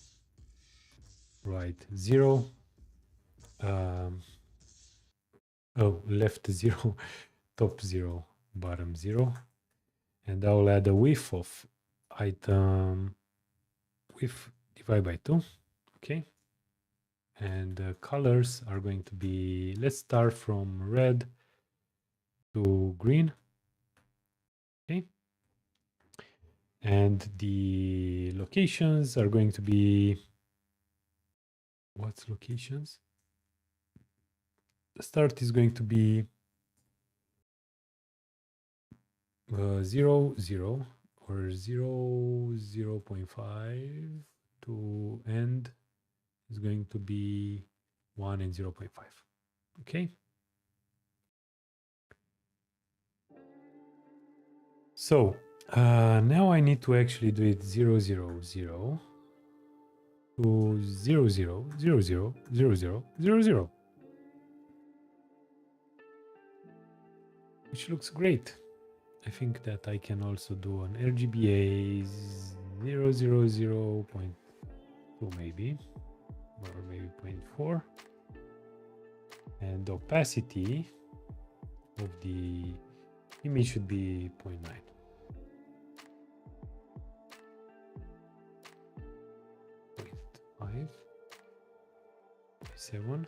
right 0, left 0, top 0, bottom 0, and I'll add a width of item width divided by 2. Okay, and the colors are going to be, let's start from red to green. Okay, and the locations are going to be, what's locations? The start is going to be 0 0 or 0 0.5 to end is going to be 1 and 0.5. Okay, so now I need to actually do it 0 0 0 to 0 0 0 0 0 0 0 0, which looks great. I think that I can also do an RGBA 0.2 maybe, or maybe 0.4, and the opacity of the image should be 0.9. 0.5, 7.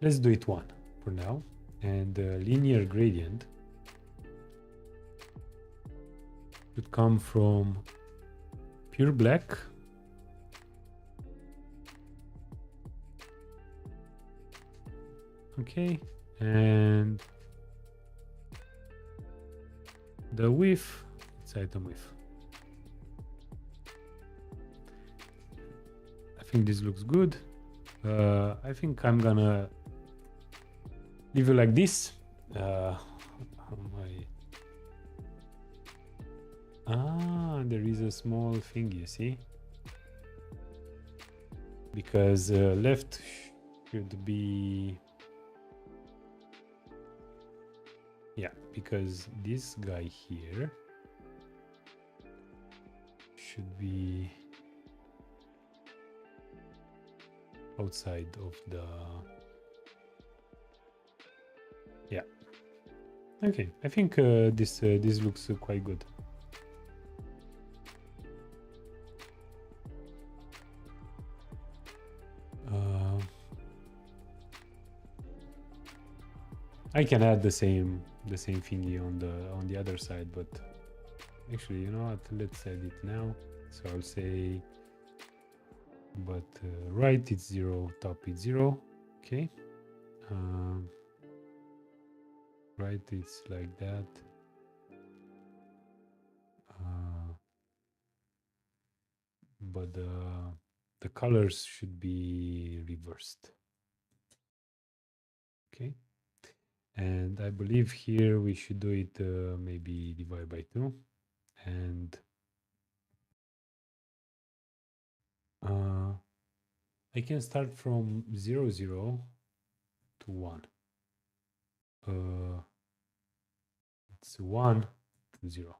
Let's do it 1 for now, and the linear gradient should come from pure black okay, and the width, it's item width. I think this looks good. I think I'm gonna leave it like this. There is a small thing, you see, because left should be, yeah, because this guy here should be outside of the, yeah, okay, I think this looks quite good. I can add the same thingy on the other side, but actually, you know what? Let's add it now. So I'll say, but right it's 0, top it's 0. Okay. Right, it's like that. But the colors should be reversed. Okay. And I believe here we should do it maybe divide by 2, and I can start from 0 0 to 1. It's 1 to 0.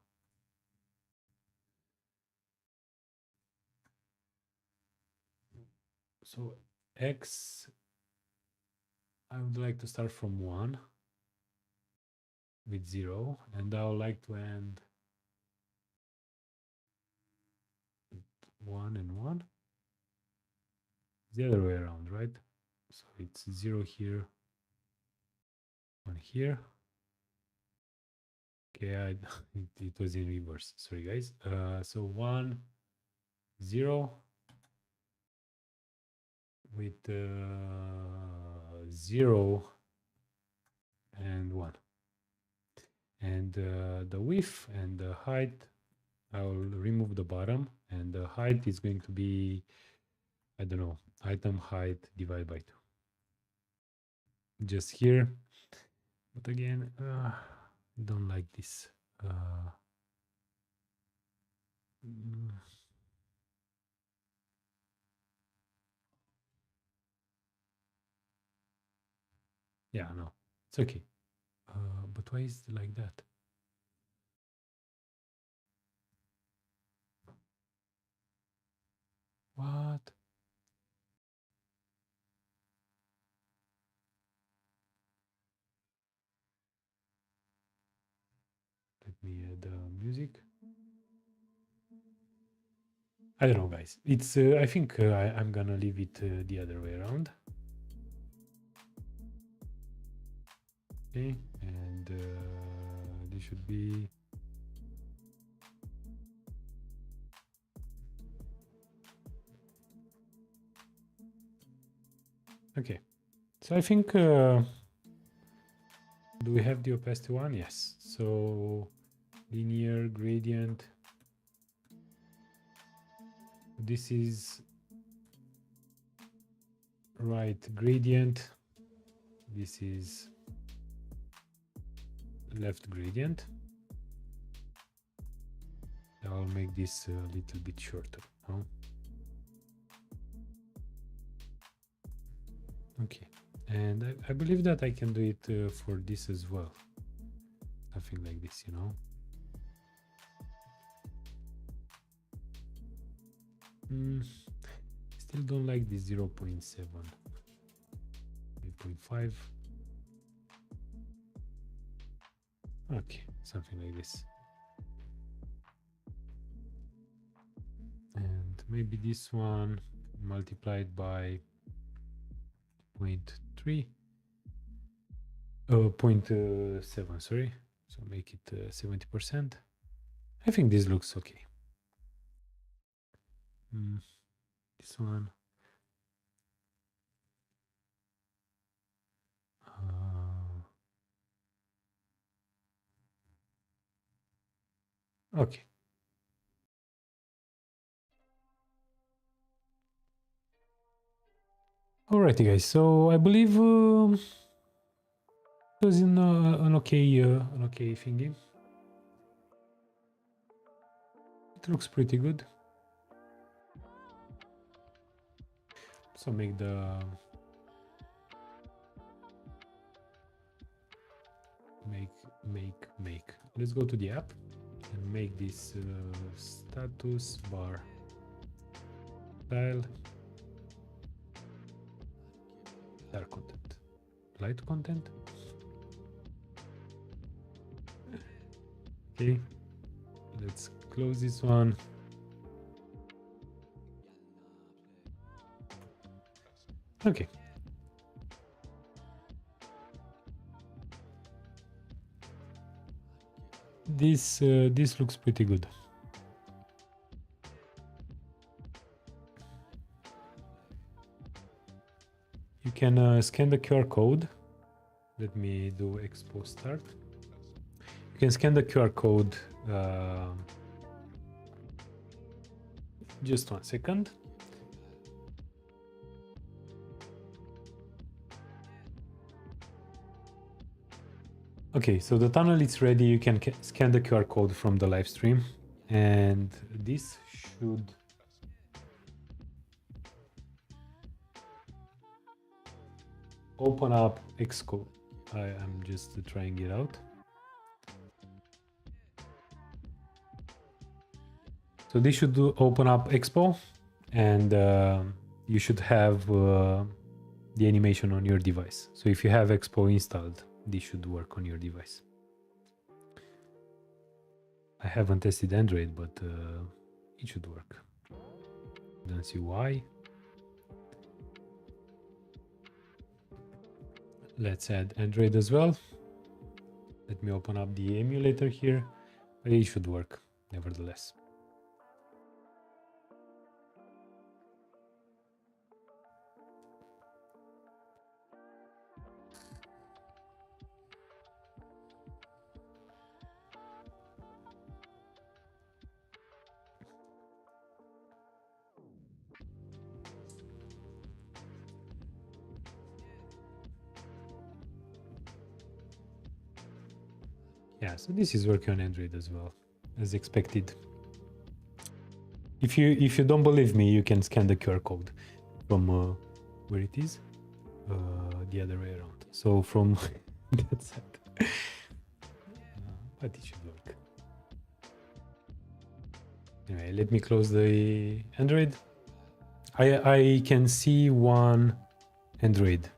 So X, I would like to start from 1 with 0, and I would like to end 1 and 1. The other way around, right? So it's 0 here, 1 here. Okay, it was in reverse. Sorry, guys. So 1, 0 with 0 and 1. And the width and the height, I will remove the bottom, and the height is going to be, I don't know, item height divided by 2. Just here. But again, I don't like this. Yeah, no, it's okay. But why is it like that? What? Let me add music. I don't know, guys. It's I think I'm gonna leave it the other way around. Okay, and this should be okay. So I think do we have the opacity one? Yes. So linear gradient. This is right gradient. This is left gradient. I'll make this a little bit shorter. No? Okay, and I believe that I can do it for this as well. Something like this, you know. Still don't like the 0.7, 8.5. Okay, something like this. And maybe this one multiplied by 0.3, 0.7, sorry. So make it 70%. I think this looks okay. This one. Okay. Alrighty, guys. So I believe it was an okay thingy. It looks pretty good. So make the make. Let's go to the app and make this status bar style dark content, light content. Okay, let's close this one. Okay. This looks pretty good. You can scan the QR code. Let me do expo start. You can scan the QR code. Just 1 second. Okay, so the tunnel is ready. You can scan the QR code from the live stream, and this should open up Xcode. I'm just trying it out. So this should open up Expo, and you should have the animation on your device. So if you have Expo installed, this should work on your device. I haven't tested Android, but it should work. Don't see why. Let's add Android as well. Let me open up the emulator here, but it should work nevertheless. Yeah, so this is working on Android as well, as expected. If you don't believe me, you can scan the QR code from where it is, the other way around. So from that side, but it should work. Anyway, let me close the Android. I can see one Android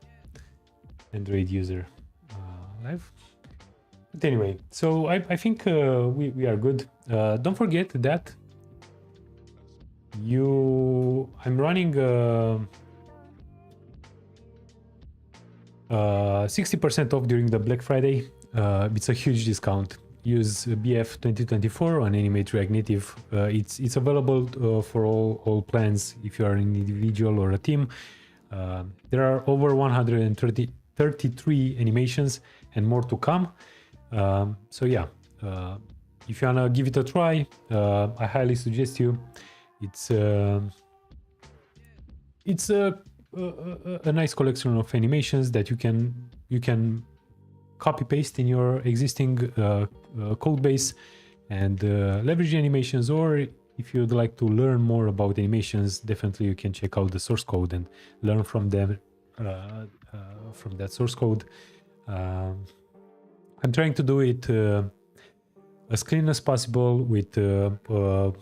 user live. But anyway, so I think we are good. Don't forget that I'm running 60% off during the Black Friday. It's a huge discount. Use BF 2024 on Animate React Native. It's available for all plans if you are an individual or a team. There are over 133 animations and more to come. So yeah, if you wanna give it a try, I highly suggest you. It's a nice collection of animations that you can copy paste in your existing code base and leverage the animations. Or if you'd like to learn more about animations, definitely you can check out the source code and learn from them from that source code. I'm trying to do it as clean as possible with a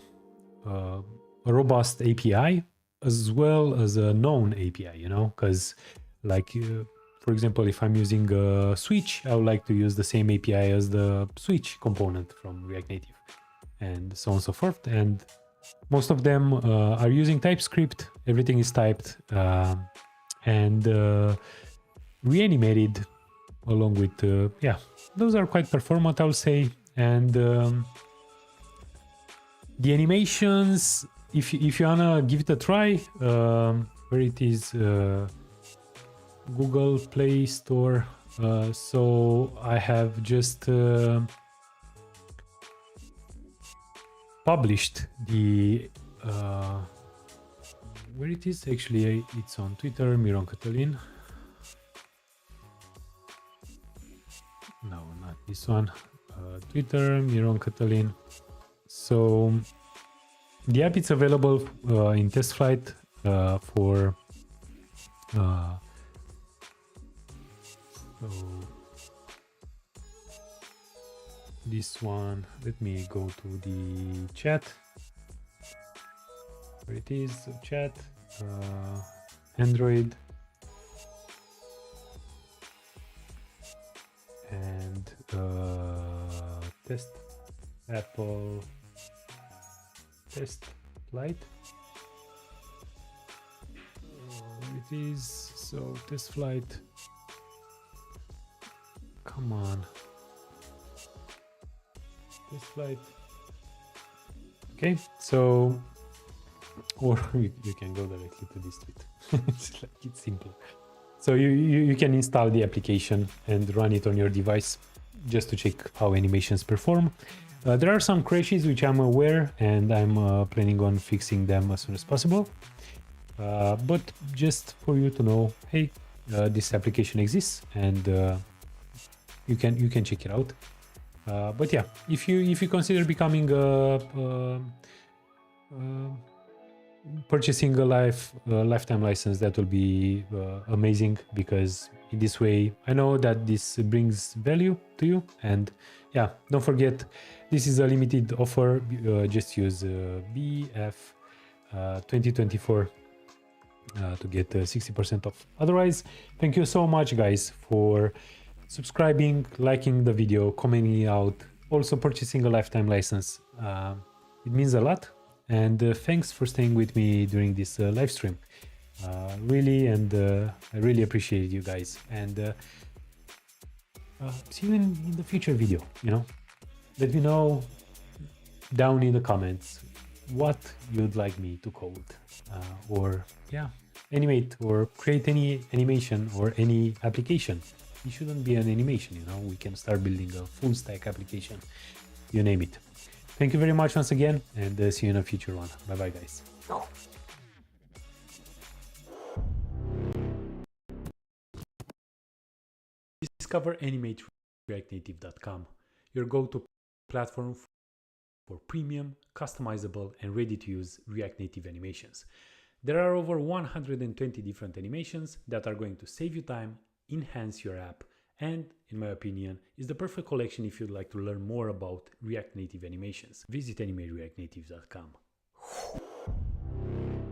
robust API as well as a known API, you know, because like, for example, if I'm using a switch, I would like to use the same API as the switch component from React Native and so on and so forth. And most of them are using TypeScript. Everything is typed and reanimated along with, yeah, those are quite performant, I would say. And the animations, if you wanna give it a try, where it is, Google Play Store. So I have just published the where it is. Actually, it's on Twitter, Miron Cătălin. No, not this one. Twitter, Miron Cătălin. So the app is available in test flight for so this one, let me go to the chat. Where it is, so chat, Android, and test, Apple, test Lite. It is, so test flight. Come on. Test flight. Okay, so, or you can go directly to this tweet. It's simple. So you can install the application and run it on your device just to check how animations perform. There are some crashes which I'm aware, and I'm planning on fixing them as soon as possible. But just for you to know, hey, this application exists, and you can check it out. But yeah, if you consider becoming purchasing a lifetime license, that will be amazing, because in this way I know that this brings value to you. And yeah, don't forget, this is a limited offer. Just use BF 2024 to get 60% off. Otherwise, thank you so much, guys, for subscribing, liking the video, commenting out, also purchasing a lifetime license. It means a lot. And thanks for staying with me during this live stream. Really, and I really appreciate you guys. And see you in the future video, you know. Let me know down in the comments what you'd like me to code, or yeah, animate or create any animation or any application. It shouldn't be an animation, you know. We can start building a full stack application, you name it. Thank you very much once again, and see you in a future one. Bye bye, guys. Discover animatereactnative.com, your go-to platform for premium, customizable, and ready-to-use React Native animations. There are over 120 different animations that are going to save you time, enhance your app, and, in my opinion, is the perfect collection if you'd like to learn more about React Native animations. Visit animatereactnative.com.